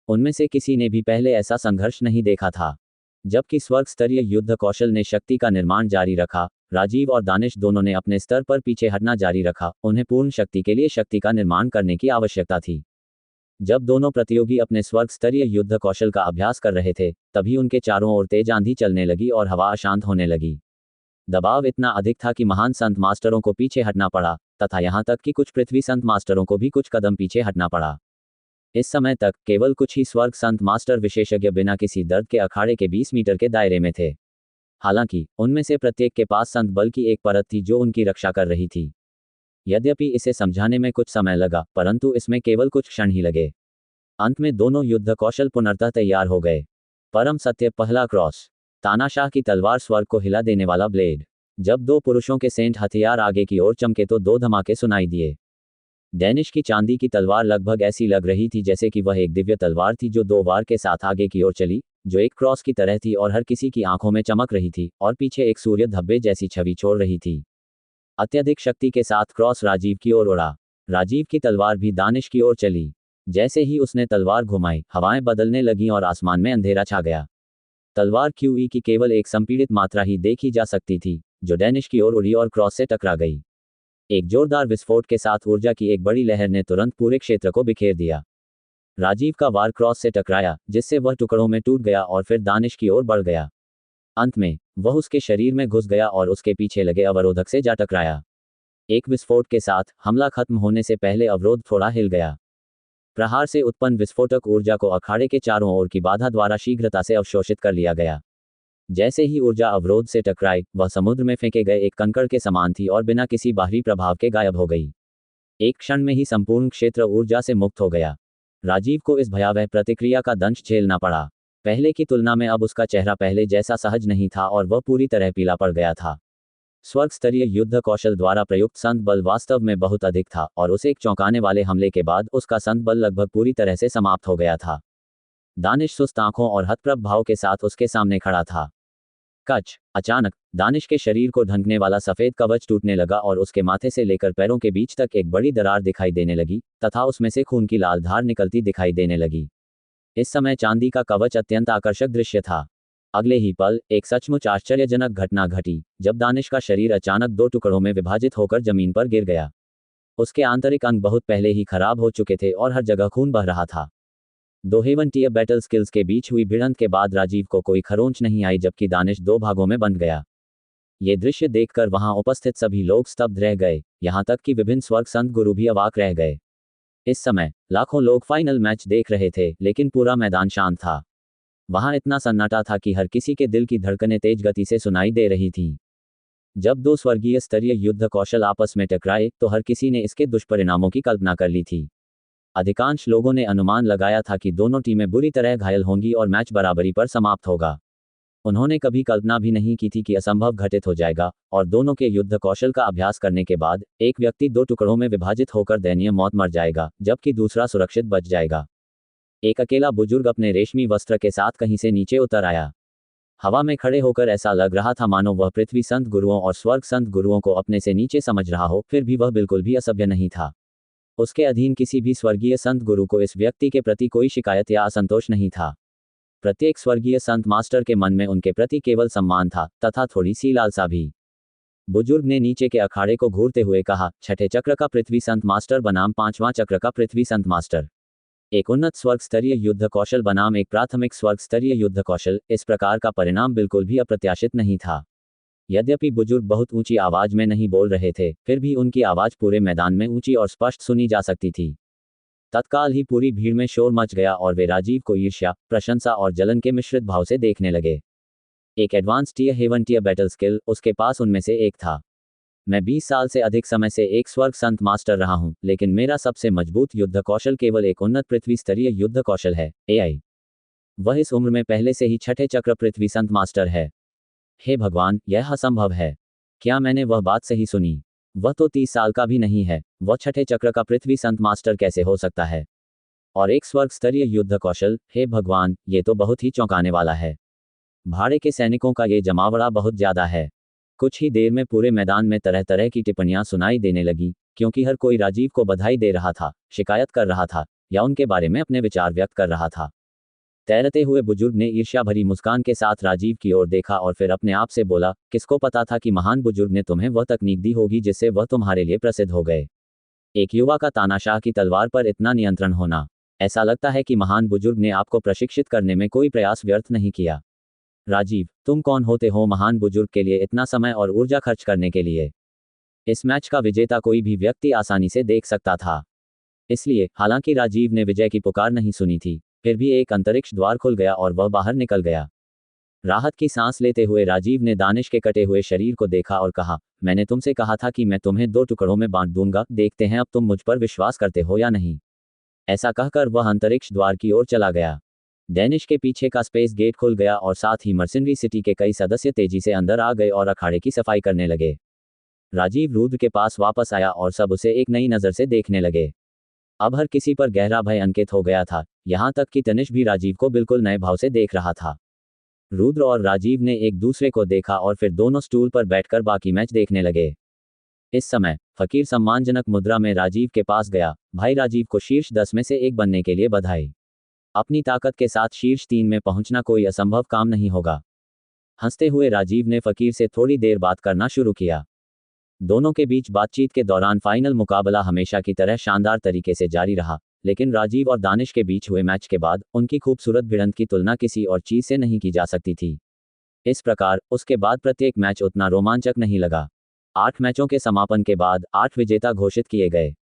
उनमें से किसी ने भी पहले ऐसा संघर्ष नहीं देखा था। जबकि स्वर्ग स्तरीय युद्ध कौशल ने शक्ति का निर्माण जारी रखा, राजीव और दानिश दोनों ने अपने स्तर पर पीछे हटना जारी रखा। उन्हें पूर्ण शक्ति के लिए शक्ति का निर्माण करने की आवश्यकता थी। जब दोनों प्रतियोगी अपने स्वर्ग स्तरीय युद्ध कौशल का अभ्यास कर रहे थे, तभी उनके चारों ओर तेज आंधी चलने लगी और हवा अशांत होने लगी। दबाव इतना अधिक था कि महान संत मास्टरों को पीछे हटना पड़ा, तथा यहाँ तक कि कुछ पृथ्वी संत मास्टरों को भी कुछ कदम पीछे हटना पड़ा। इस समय तक केवल कुछ ही स्वर्ग संत मास्टर विशेषज्ञ बिना किसी दर्द के अखाड़े के 20 मीटर के दायरे में थे। हालांकि उनमें से प्रत्येक के पास संत बल की एक परत थी जो उनकी रक्षा कर रही थी। यद्यपि इसे समझाने में कुछ समय लगा, परंतु इसमें केवल कुछ क्षण ही लगे। अंत में दोनों युद्ध कौशल पुनर्तः तैयार हो गए। परम सत्य पहला क्रॉस। तानाशाह की तलवार स्वर्ग को हिला देने वाला ब्लेड। जब दो पुरुषों के सेंट हथियार आगे की ओर चमके तो दो धमाके सुनाई दिए। डैनिश की चांदी की तलवार लगभग ऐसी लग रही थी जैसे कि वह एक दिव्य तलवार थी जो दो वार के साथ आगे की ओर चली, जो एक क्रॉस की तरह थी और हर किसी की आंखों में चमक रही थी और पीछे एक सूर्य धब्बे जैसी छवि छोड़ रही थी। अत्यधिक शक्ति के साथ क्रॉस राजीव की ओर उड़ा। राजीव की तलवार भी दानिश की ओर चली। जैसे ही उसने तलवार घुमाई, हवाएं बदलने लगीं और आसमान में अंधेरा छा गया। तलवार क्यूई की केवल एक संपीड़ित मात्रा ही देखी जा सकती थी, जो डैनिश की ओर उड़ी और क्रॉस से टकरा गई। एक जोरदार विस्फोट के साथ ऊर्जा की एक बड़ी लहर ने तुरंत पूरे क्षेत्र को बिखेर दिया। राजीव का वार क्रॉस से टकराया, जिससे वह टुकड़ों में टूट गया और फिर दानिश की ओर बढ़ गया। अंत में वह उसके शरीर में घुस गया और उसके पीछे लगे अवरोधक से जा टकराया। एक विस्फोट के साथ हमला खत्म होने से पहले अवरोध थोड़ा हिल गया। प्रहार से उत्पन्न विस्फोटक ऊर्जा को अखाड़े के चारों ओर की बाधा द्वारा शीघ्रता से अवशोषित कर लिया गया। जैसे ही ऊर्जा अवरोध से टकराई, वह समुद्र में फेंके गए एक कंकड़ के समान थी और बिना किसी बाहरी प्रभाव के गायब हो गई। एक क्षण में ही संपूर्ण क्षेत्र ऊर्जा से मुक्त हो गया। राजीव को इस भयावह प्रतिक्रिया का दंश झेलना पड़ा। पहले की तुलना में अब उसका चेहरा पहले जैसा सहज नहीं था और वह पूरी तरह पीला पड़ गया था। स्वर्ग स्तरीय युद्ध कौशल द्वारा प्रयुक्त संत बल वास्तव में बहुत अधिक था और उसे एक चौंकाने वाले हमले के बाद उसका संत बल लगभग पूरी तरह से समाप्त हो गया था। दानिश सुस्त आंखों और हतप्रभ भाव के साथ उसके सामने खड़ा था। कच। अचानक दानिश के शरीर को ढंकने वाला सफेद कवच टूटने लगा और उसके माथे से लेकर पैरों के बीच तक एक बड़ी दरार दिखाई देने लगी तथा उसमें से खून की लाल धार निकलती दिखाई देने लगी। इस समय चांदी का कवच अत्यंत आकर्षक दृश्य था। अगले ही पल एक सचमुच आश्चर्यजनक घटना घटी, जब दानिश का शरीर अचानक दो टुकड़ों में विभाजित होकर जमीन पर गिर गया। उसके आंतरिक अंग बहुत पहले ही खराब हो चुके थे और हर जगह खून बह रहा था। दो हेवन टियर बैटल स्किल्स के बीच हुई भिड़ंत के बाद राजीव को कोई खरोंच नहीं आई, जबकि दानिश दो भागों में बंट गया। ये दृश्य देखकर वहां उपस्थित सभी लोग स्तब्ध रह गए, यहां तक कि विभिन्न स्वर्ग संत गुरु भी अवाक रह गए। इस समय लाखों लोग फाइनल मैच देख रहे थे, लेकिन पूरा मैदान शांत था। वहां इतना सन्नाटा था कि हर किसी के दिल की धड़कनें तेज गति से सुनाई दे रही थीं। जब दो स्वर्गीय स्तरीय युद्ध कौशल आपस में टकराए तो हर किसी ने इसके दुष्परिणामों की कल्पना कर ली थी। अधिकांश लोगों ने अनुमान लगाया था कि दोनों टीमें बुरी तरह घायल होंगी और मैच बराबरी पर समाप्त होगा। उन्होंने कभी कल्पना भी नहीं की थी कि असंभव घटित हो जाएगा और दोनों के युद्ध कौशल का अभ्यास करने के बाद एक व्यक्ति दो टुकड़ों में विभाजित होकर दयनीय मौत मर जाएगा, जबकि दूसरा सुरक्षित बच जाएगा। एक अकेला बुजुर्ग अपने रेशमी वस्त्र के साथ कहीं से नीचे उतर आया। हवा में खड़े होकर ऐसा लग रहा था मानो वह पृथ्वी संत गुरुओं और स्वर्ग संत गुरुओं को अपने से नीचे समझ रहा हो, फिर भी वह बिल्कुल भी असभ्य नहीं था। उसके अधीन किसी भी स्वर्गीय संत गुरु को इस व्यक्ति के प्रति कोई शिकायत या असंतोष नहीं था। प्रत्येक स्वर्गीय संत मास्टर के मन में उनके प्रति केवल सम्मान था तथा थोड़ी सी लालसा भी। बुजुर्ग ने नीचे के अखाड़े को घूरते हुए कहा, छठे चक्र का पृथ्वी संत मास्टर बनाम पांचवां चक्र का पृथ्वी संत मास्टर। एक उन्नत स्वर्ग स्तरीय युद्ध कौशल बनाम एक प्राथमिक स्वर्ग स्तरीय युद्ध कौशल। इस प्रकार का परिणाम बिल्कुल भी अप्रत्याशित नहीं था। यद्यपि बुजुर्ग बहुत ऊंची आवाज में नहीं बोल रहे थे, फिर भी उनकी आवाज पूरे मैदान में ऊंची और स्पष्ट सुनी जा सकती थी। तत्काल ही पूरी भीड़ में शोर मच गया और वे राजीव को ईर्ष्या, प्रशंसा और जलन के मिश्रित भाव से देखने लगे। एक advance tier heaven tier battle skill उसके पास उनमें से एक था। मैं 20 साल से अधिक समय से एक स्वर्ग संत मास्टर रहा हूं, लेकिन मेरा सबसे मजबूत युद्ध कौशल केवल एक उन्नत पृथ्वी स्तरीय युद्ध कौशल है, AI। वह इस उम्र में पहले से ही छठे चक्र पृथ्वी संत मास्टर है। हे भगवान, यह असंभव है। क्या मैंने वह बात सही सुनी? वह तो 30 साल का भी नहीं है, वह छठे चक्र का पृथ्वी संत मास्टर कैसे हो सकता है? और एक स्वर्ग स्तरीय युद्ध कौशल, हे भगवान, ये तो बहुत ही चौंकाने वाला है। भाड़े के सैनिकों का ये जमावड़ा बहुत ज्यादा है। कुछ ही देर में पूरे मैदान में तरह तरह की टिप्पणियां सुनाई देने लगी, क्योंकि हर कोई राजीव को बधाई दे रहा था, शिकायत कर रहा था या उनके बारे में अपने विचार व्यक्त कर रहा था। तैरते हुए बुजुर्ग ने ईर्ष्या भरी मुस्कान के साथ राजीव की ओर देखा और फिर अपने आप से बोला, किसको पता था कि महान बुजुर्ग ने तुम्हें वह तकनीक दी होगी जिससे वह तुम्हारे लिए प्रसिद्ध हो गए। एक युवा का तानाशाह की तलवार पर इतना नियंत्रण होना। ऐसा लगता है कि महान बुजुर्ग ने आपको प्रशिक्षित करने में कोई प्रयास व्यर्थ नहीं किया। राजीव, तुम कौन होते हो महान बुजुर्ग के लिए इतना समय और ऊर्जा खर्च करने के लिए? इस मैच का विजेता कोई भी व्यक्ति आसानी से देख सकता था। इसलिए हालांकि राजीव ने विजय की पुकार नहीं सुनी थी, फिर भी एक अंतरिक्ष द्वार खुल गया और वह बाहर निकल गया। राहत की सांस लेते हुए राजीव ने दानिश के कटे हुए शरीर को देखा और कहा, मैंने तुमसे कहा था कि मैं तुम्हें 2 टुकड़ों में बांट दूंगा, देखते हैं अब तुम मुझ पर विश्वास करते हो या नहीं। ऐसा कहकर वह अंतरिक्ष द्वार की ओर चला गया। डैनिश के पीछे का स्पेस गेट खुल गया और साथ ही मर्सिनरी सिटी के कई सदस्य तेजी से अंदर आ गए और अखाड़े की सफाई करने लगे। राजीव रुद्र के पास वापस आया और सब उसे एक नई नज़र से देखने लगे। अब हर किसी पर गहरा भय अंकित हो गया था, यहाँ तक कि तनिष भी राजीव को बिल्कुल नए भाव से देख रहा था। रुद्र और राजीव ने एक दूसरे को देखा और फिर दोनों स्टूल पर बैठकर बाकी मैच देखने लगे। इस समय फकीर सम्मानजनक मुद्रा में राजीव के पास गया, भाई राजीव को शीर्ष 10 में से एक बनने के लिए बधाई। अपनी ताकत के साथ शीर्ष 3 में पहुंचना कोई असंभव काम नहीं होगा। हंसते हुए राजीव ने फकीर से थोड़ी देर बात करना शुरू किया। दोनों के बीच बातचीत के दौरान फाइनल मुकाबला हमेशा की तरह शानदार तरीके से जारी रहा, लेकिन राजीव और दानिश के बीच हुए मैच के बाद उनकी खूबसूरत भिड़ंत की तुलना किसी और चीज से नहीं की जा सकती थी। इस प्रकार उसके बाद प्रत्येक मैच उतना रोमांचक नहीं लगा। 8 मैचों के समापन के बाद 8 विजेता घोषित किए गए।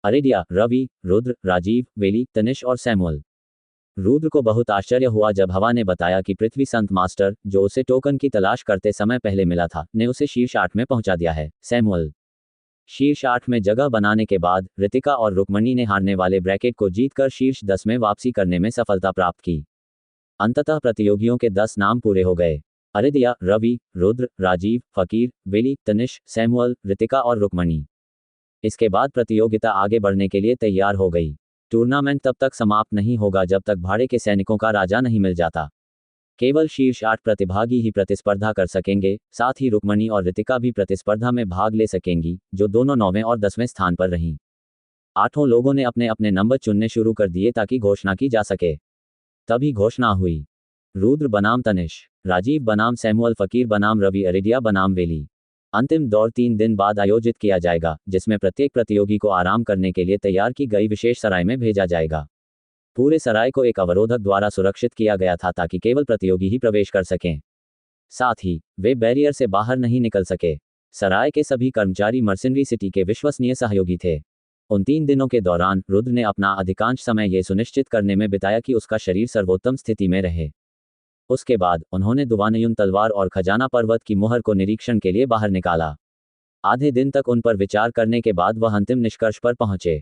अरेडिया, रवि, रुद्र, राजीव, वेली, तनिष और सैमुअल। रुद्र को बहुत आश्चर्य हुआ जब हवा ने बताया कि पृथ्वी संत मास्टर, जो उसे टोकन की तलाश करते समय पहले मिला था, ने उसे शीर्ष 8 में पहुंचा दिया है। सैमुअल शीर्ष 8 में जगह बनाने के बाद रितिका और रुक्मणी ने हारने वाले ब्रैकेट को जीतकर शीर्ष 10 में वापसी करने में सफलता प्राप्त की। अंततः प्रतियोगियों के 10 नाम पूरे हो गए। अरेदिया, रवि, रुद्र, राजीव, फकीर, वेली, तनिष, सैमुअल, रितिका और रुक्मणी। इसके बाद प्रतियोगिता आगे बढ़ने के लिए तैयार हो गई। टूर्नामेंट तब तक समाप्त नहीं होगा जब तक भाड़े के सैनिकों का राजा नहीं मिल जाता। केवल शीर्ष 8 प्रतिभागी ही प्रतिस्पर्धा कर सकेंगे, साथ ही रुक्मणी और रितिका भी प्रतिस्पर्धा में भाग ले सकेंगी, जो दोनों 9वें और 10वें स्थान पर रहीं। 8 लोगों ने अपने अपने नंबर चुनने शुरू कर दिए ताकि घोषणा की जा सके। तभी घोषणा हुई। रुद्र बनाम तनिष, राजीव बनाम सैमुअल, फकीर बनाम रवि, अरेडिया बनाम वेली। अंतिम दौर 3 दिन बाद आयोजित किया जाएगा, जिसमें प्रत्येक प्रतियोगी को आराम करने के लिए तैयार की गई विशेष सराय में भेजा जाएगा। पूरे सराय को एक अवरोधक द्वारा सुरक्षित किया गया था ताकि केवल प्रतियोगी ही प्रवेश कर सकें। साथ ही वे बैरियर से बाहर नहीं निकल सके। सराय के सभी कर्मचारी मर्सिनरी सिटी के विश्वसनीय सहयोगी थे। उन 3 दिनों के दौरान रुद्र ने अपना अधिकांश समय यह सुनिश्चित करने में बिताया कि उसका शरीर सर्वोत्तम स्थिति में रहे। उसके बाद उन्होंने दुवानयुन तलवार और खजाना पर्वत की मुहर को निरीक्षण के लिए बाहर निकाला। आधे दिन तक उन पर विचार करने के बाद वह अंतिम निष्कर्ष पर पहुंचे।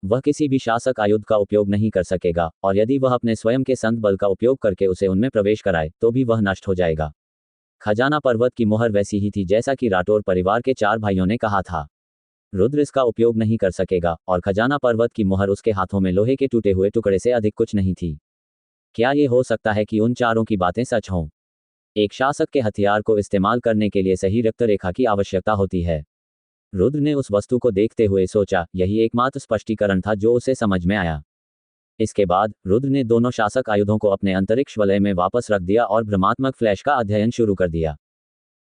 वह किसी भी शासक आयुध का उपयोग नहीं कर सकेगा, और यदि वह अपने स्वयं के संत बल का उपयोग करके उसे उनमें प्रवेश कराए तो भी वह नष्ट हो जाएगा। खजाना पर्वत की मुहर वैसी ही थी जैसा कि राठौर परिवार के 4 भाइयों ने कहा था। रुद्र इसका उपयोग नहीं कर सकेगा, और खजाना पर्वत की मुहर उसके हाथों में लोहे के टूटे हुए टुकड़े से अधिक कुछ नहीं थी। क्या ये हो सकता है कि उन चारों की बातें सच हों? एक शासक के हथियार को इस्तेमाल करने के लिए सही रक्तरेखा की आवश्यकता होती है। रुद्र ने उस वस्तु को देखते हुए सोचा, यही एकमात्र स्पष्टीकरण था जो उसे समझ में आया। इसके बाद रुद्र ने दोनों शासक आयुधों को अपने अंतरिक्ष वलय में वापस रख दिया और भ्रमात्मक फ्लैश का अध्ययन शुरू कर दिया।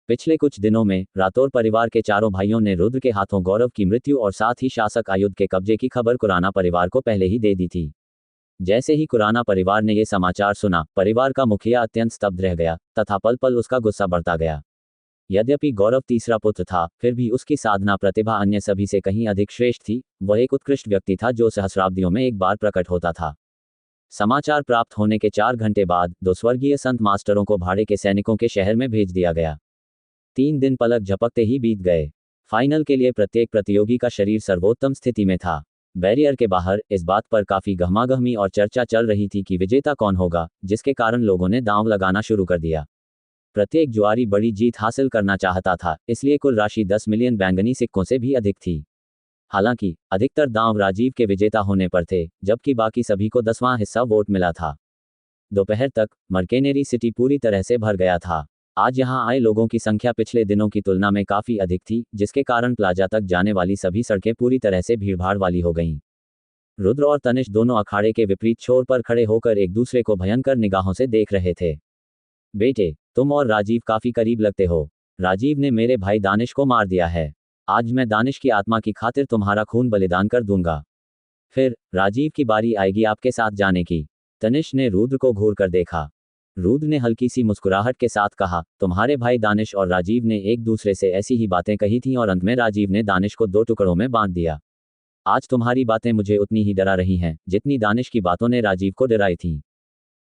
पिछले कुछ दिनों में राठौर परिवार के 4 भाइयों ने रुद्र के हाथों गौरव की मृत्यु और साथ ही शासक आयुध के कब्जे की खबर कुराना परिवार को पहले ही दे दी थी। जैसे ही कुराना परिवार ने यह समाचार सुना, परिवार का मुखिया अत्यंत स्तब्ध रह गया तथा पल पल उसका गुस्सा बढ़ता गया। यद्यपि गौरव तीसरा पुत्र था, फिर भी उसकी साधना प्रतिभा अन्य सभी से कहीं अधिक श्रेष्ठ थी। वह एक उत्कृष्ट व्यक्ति था जो सहस्राब्दियों में एक बार प्रकट होता था। समाचार प्राप्त होने के 4 घंटे बाद 2 स्वर्गीय संत मास्टरों को भाड़े के सैनिकों के शहर में भेज दिया गया। 3 दिन पलक झपकते ही बीत गए। फाइनल के लिए प्रत्येक प्रतियोगी का शरीर सर्वोत्तम स्थिति में था। बैरियर के बाहर इस बात पर काफी गहमागहमी और चर्चा चल रही थी कि विजेता कौन होगा, जिसके कारण लोगों ने दांव लगाना शुरू कर दिया। प्रत्येक जुआरी बड़ी जीत हासिल करना चाहता था, इसलिए कुल राशि 10 मिलियन बैंगनी सिक्कों से भी अधिक थी। हालांकि अधिकतर दांव राजीव के विजेता होने पर थे, जबकि बाकी सभी को 10वां हिस्सा वोट मिला था। दोपहर तक मर्केनेरी सिटी पूरी तरह से भर गया था। आज यहां आए लोगों की संख्या पिछले दिनों की तुलना में काफी अधिक थी, जिसके कारण प्लाजा तक जाने वाली सभी सड़कें पूरी तरह से भीड़भाड़ वाली हो गईं। रुद्र और तनिष दोनों अखाड़े के विपरीत छोर पर खड़े होकर एक दूसरे को भयंकर निगाहों से देख रहे थे। बेटे, तुम और राजीव काफी करीब लगते हो। राजीव ने मेरे भाई दानिश को मार दिया है। आज मैं दानिश की आत्मा की खातिर तुम्हारा खून बलिदान कर दूंगा। फिर राजीव की बारी आएगी आपके साथ जाने की। तनिष ने रुद्र को घूर कर देखा। रुद्र ने हल्की सी मुस्कुराहट के साथ कहा, तुम्हारे भाई दानिश और राजीव ने एक दूसरे से ऐसी ही बातें कही थीं और अंत में राजीव ने दानिश को 2 टुकड़ों में बांट दिया। आज तुम्हारी बातें मुझे उतनी ही डरा रही हैं जितनी दानिश की बातों ने राजीव को डराई थी।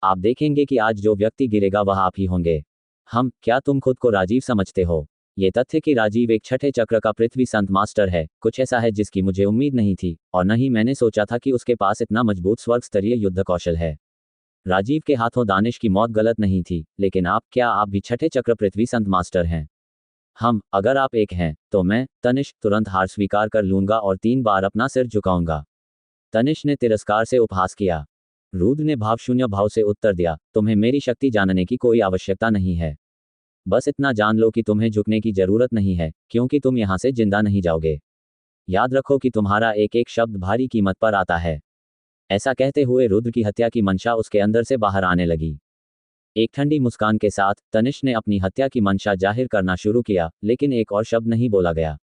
आप देखेंगे कि आज जो व्यक्ति गिरेगा वह आप ही होंगे। क्या तुम खुद को राजीव समझते हो? ये तथ्य कि राजीव एक छठे चक्र का पृथ्वी संत मास्टर है, कुछ ऐसा है जिसकी मुझे उम्मीद नहीं थी, और न ही मैंने सोचा था कि उसके पास इतना मजबूत स्वर्ग स्तरीय युद्ध कौशल है। राजीव के हाथों दानिश की मौत गलत नहीं थी, लेकिन क्या आप भी छठे चक्र पृथ्वी संत मास्टर हैं? अगर आप एक हैं, तो मैं, तनिष, तुरंत हार स्वीकार कर लूंगा और 3 बार अपना सिर झुकाऊंगा। तनिष ने तिरस्कार से उपहास किया। रुद्र ने भावशून्य भाव से उत्तर दिया, तुम्हें मेरी शक्ति जानने की कोई आवश्यकता नहीं है। बस इतना जान लो कि तुम्हें झुकने की जरूरत नहीं है, क्योंकि तुम यहां से जिंदा नहीं जाओगे। याद रखो कि तुम्हारा एक एक शब्द भारी कीमत पर आता है। ऐसा कहते हुए रुद्र की हत्या की मंशा उसके अंदर से बाहर आने लगी। एक ठंडी मुस्कान के साथ तनिष ने अपनी हत्या की मंशा जाहिर करना शुरू किया, लेकिन एक और शब्द नहीं बोला गया।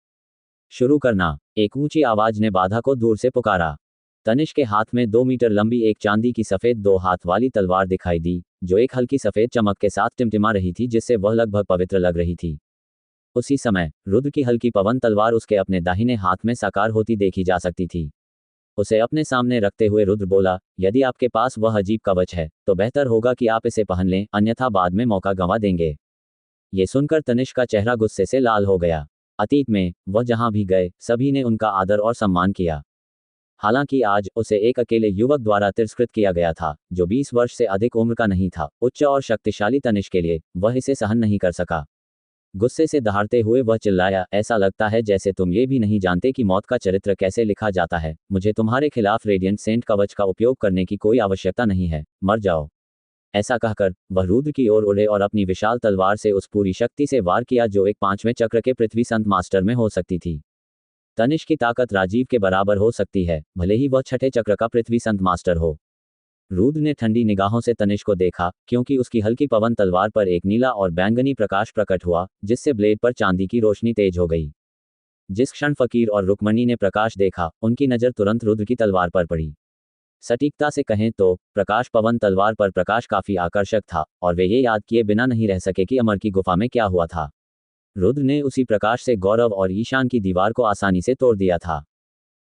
शुरू करना, एक ऊंची आवाज ने बाधा को दूर से पुकारा। तनिष के हाथ में 2 मीटर लंबी एक चांदी की सफेद 2 हाथ वाली तलवार दिखाई दी, जो एक हल्की सफेद चमक के साथ टिमटिमा रही थी, जिससे वह लगभग पवित्र लग रही थी। उसी समय रुद्र की हल्की पवन तलवार उसके अपने दाहिने हाथ में साकार होती देखी जा सकती थी। उसे अपने सामने रखते हुए रुद्र बोला, यदि आपके पास वह अजीब कवच है, तो बेहतर होगा कि आप इसे पहन लें, अन्यथा बाद में मौका गंवा देंगे। ये सुनकर तनिष का चेहरा गुस्से से लाल हो गया। अतीत में वह जहां भी गए, सभी ने उनका आदर और सम्मान किया। हालांकि आज उसे एक अकेले युवक द्वारा तिरस्कृत किया गया था, जो 20 वर्ष से अधिक उम्र का नहीं था। उच्च और शक्तिशाली तनिष के लिए वह इसे सहन नहीं कर सका। गुस्से से दहाड़ते हुए वह चिल्लाया, ऐसा लगता है जैसे तुम ये भी नहीं जानते कि मौत का चरित्र कैसे लिखा जाता है। मुझे तुम्हारे खिलाफ रेडिएंट सेंट कवच का उपयोग करने की कोई आवश्यकता नहीं है, मर जाओ। ऐसा कहकर वह रुद्र की ओर उड़े और अपनी विशाल तलवार से उस पूरी शक्ति से वार किया जो एक 5वें चक्र के पृथ्वी संत मास्टर में हो सकती थी। तनिष की ताकत राजीव के बराबर हो सकती है, भले ही वह छठे चक्र का पृथ्वी संत मास्टर हो। रुद्र ने ठंडी निगाहों से तनिष को देखा, क्योंकि उसकी हल्की पवन तलवार पर एक नीला और बैंगनी प्रकाश प्रकट हुआ, जिससे ब्लेड पर चांदी की रोशनी तेज हो गई। जिस क्षण फकीर और रुक्मणी ने प्रकाश देखा, उनकी नजर तुरंत रुद्र की तलवार पर पड़ी। सटीकता से कहें तो प्रकाश पवन तलवार पर प्रकाश काफी आकर्षक था, और वे ये याद किए बिना नहीं रह सके कि अमर की गुफा में क्या हुआ था। रुद्र ने उसी प्रकाश से गौरव और ईशान की दीवार को आसानी से तोड़ दिया था।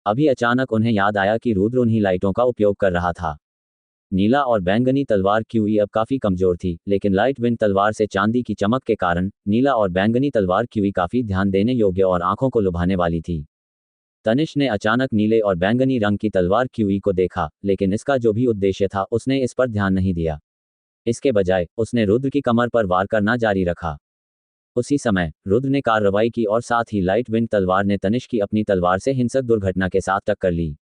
अभी अचानक उन्हें याद आया कि रुद्र उन्हीं लाइटों का उपयोग कर रहा था। नीला और बैंगनी तलवार क्यूई अब काफी कमजोर थी, लेकिन लाइट विंड तलवार से चांदी की चमक के कारण नीला और बैंगनी तलवार क्यूई काफी ध्यान देने योग्य और आंखों को लुभाने वाली थी। तनिष ने अचानक नीले और बैंगनी रंग की तलवार क्यूई को देखा, लेकिन इसका जो भी उद्देश्य था उसने इस पर ध्यान नहीं दिया। इसके बजाय उसने रुद्र की कमर पर वार करना जारी रखा। उसी समय रुद्र ने कार्रवाई की और साथ ही लाइट विंड तलवार ने तनिष की अपनी तलवार से हिंसक दुर्घटना के साथ टक्कर ली।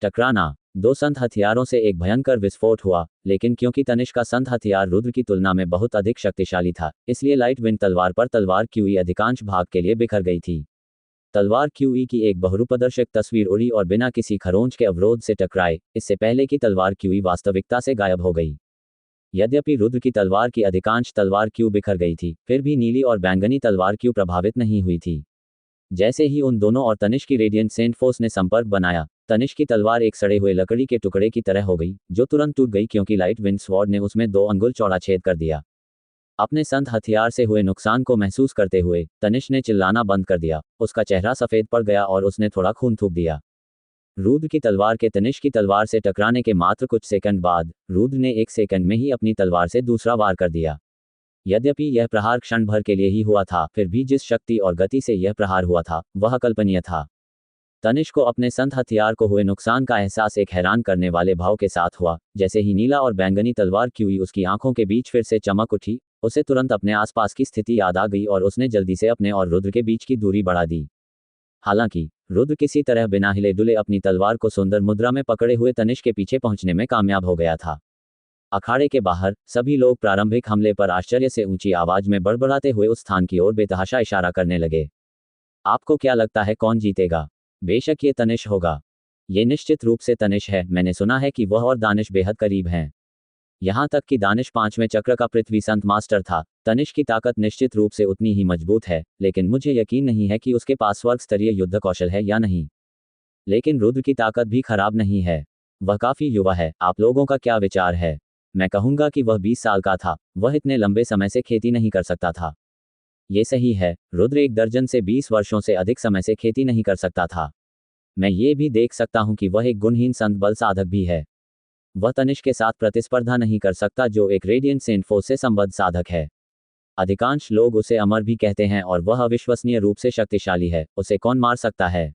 टकराना, 2 संत हथियारों से एक भयंकर विस्फोट हुआ, लेकिन क्योंकि तनिष का संत हथियार रुद्र की तुलना में बहुत अधिक शक्तिशाली था, इसलिए लाइट विंड तलवार पर तलवार क्यूई अधिकांश भाग के लिए बिखर गई थी। तलवार क्यूई की एक बहुरूपदर्शक तस्वीर उड़ी और बिना किसी खरोंच के अवरोध से टकराए, इससे पहले कि तलवार क्यूई वास्तविकता से गायब हो गई। यद्यपि रुद्र की तलवार की अधिकांश तलवार क्यू बिखर गई थी, फिर भी नीली और बैंगनी तलवार क्यू प्रभावित नहीं हुई थी। जैसे ही उन दोनों और तनिष की रेडिएंट सेंट फोर्स ने संपर्क बनाया, तनिष की तलवार एक सड़े हुए लकड़ी के टुकड़े की तरह हो गई, जो तुरंत टूट गई क्योंकि लाइट विंड स्वॉर्ड ने उसमें 2 अंगुल चौड़ा छेद कर दिया। अपने संत हथियार से हुए नुकसान को महसूस करते हुए तनिष ने चिल्लाना बंद कर दिया। उसका चेहरा सफेद पड़ गया और उसने थोड़ा खून थूक दिया। रुद्र की तलवार के तनिष की तलवार से टकराने के मात्र कुछ सेकंड बाद रुद्र ने 1 सेकंड में ही अपनी तलवार से दूसरा वार कर दिया। यद्यपि यह प्रहार क्षण भर के लिए ही हुआ था, फिर भी जिस शक्ति और गति से यह प्रहार हुआ था वह अकल्पनीय था। तनिष को अपने संत हथियार को हुए नुकसान का एहसास एक हैरान करने वाले भाव के साथ हुआ। जैसे ही नीला और बैंगनी तलवार क्यूई उसकी आंखों के बीच फिर से चमक उठी, उसे तुरंत अपने आसपास की स्थिति याद आ गई और उसने जल्दी से अपने और रुद्र के बीच की दूरी बढ़ा दी। हालांकि रुद्र किसी तरह बिना हिले डुले अपनी तलवार को सुंदर मुद्रा में पकड़े हुए तनिष के पीछे पहुंचने में कामयाब हो गया था। अखाड़े के बाहर सभी लोग प्रारंभिक हमले पर आश्चर्य से ऊंची आवाज में बड़बड़ाते हुए उस स्थान की ओर बेतहाशा इशारा करने लगे। आपको क्या लगता है कौन जीतेगा? बेशक ये तनिष होगा। ये निश्चित रूप से तनिष है। मैंने सुना है कि वह और दानिश बेहद करीब हैं। यहाँ तक कि दानिश 5वें चक्र का पृथ्वी संत मास्टर था। तनिष की ताकत निश्चित रूप से उतनी ही मजबूत है, लेकिन मुझे यकीन नहीं है कि उसके पास स्वर्ग स्तरीय युद्ध कौशल है या नहीं। लेकिन रुद्र की ताकत भी खराब नहीं है। वह काफी युवा है। आप लोगों का क्या विचार है? मैं कहूंगा कि वह 20 साल का था। वह इतने लंबे समय से खेती नहीं कर सकता था। ये सही है, रुद्र 1 दर्जन से 20 वर्षों से अधिक समय से खेती नहीं कर सकता था। मैं ये भी देख सकता हूं कि वह एक गुणहीन संत बल साधक भी है। वह तनिष्क के साथ प्रतिस्पर्धा नहीं कर सकता जो एक रेडियंट सेंट फोर्स से संबद्ध साधक है। अधिकांश लोग उसे अमर भी कहते हैं और वह अविश्वसनीय रूप से शक्तिशाली है, उसे कौन मार सकता है?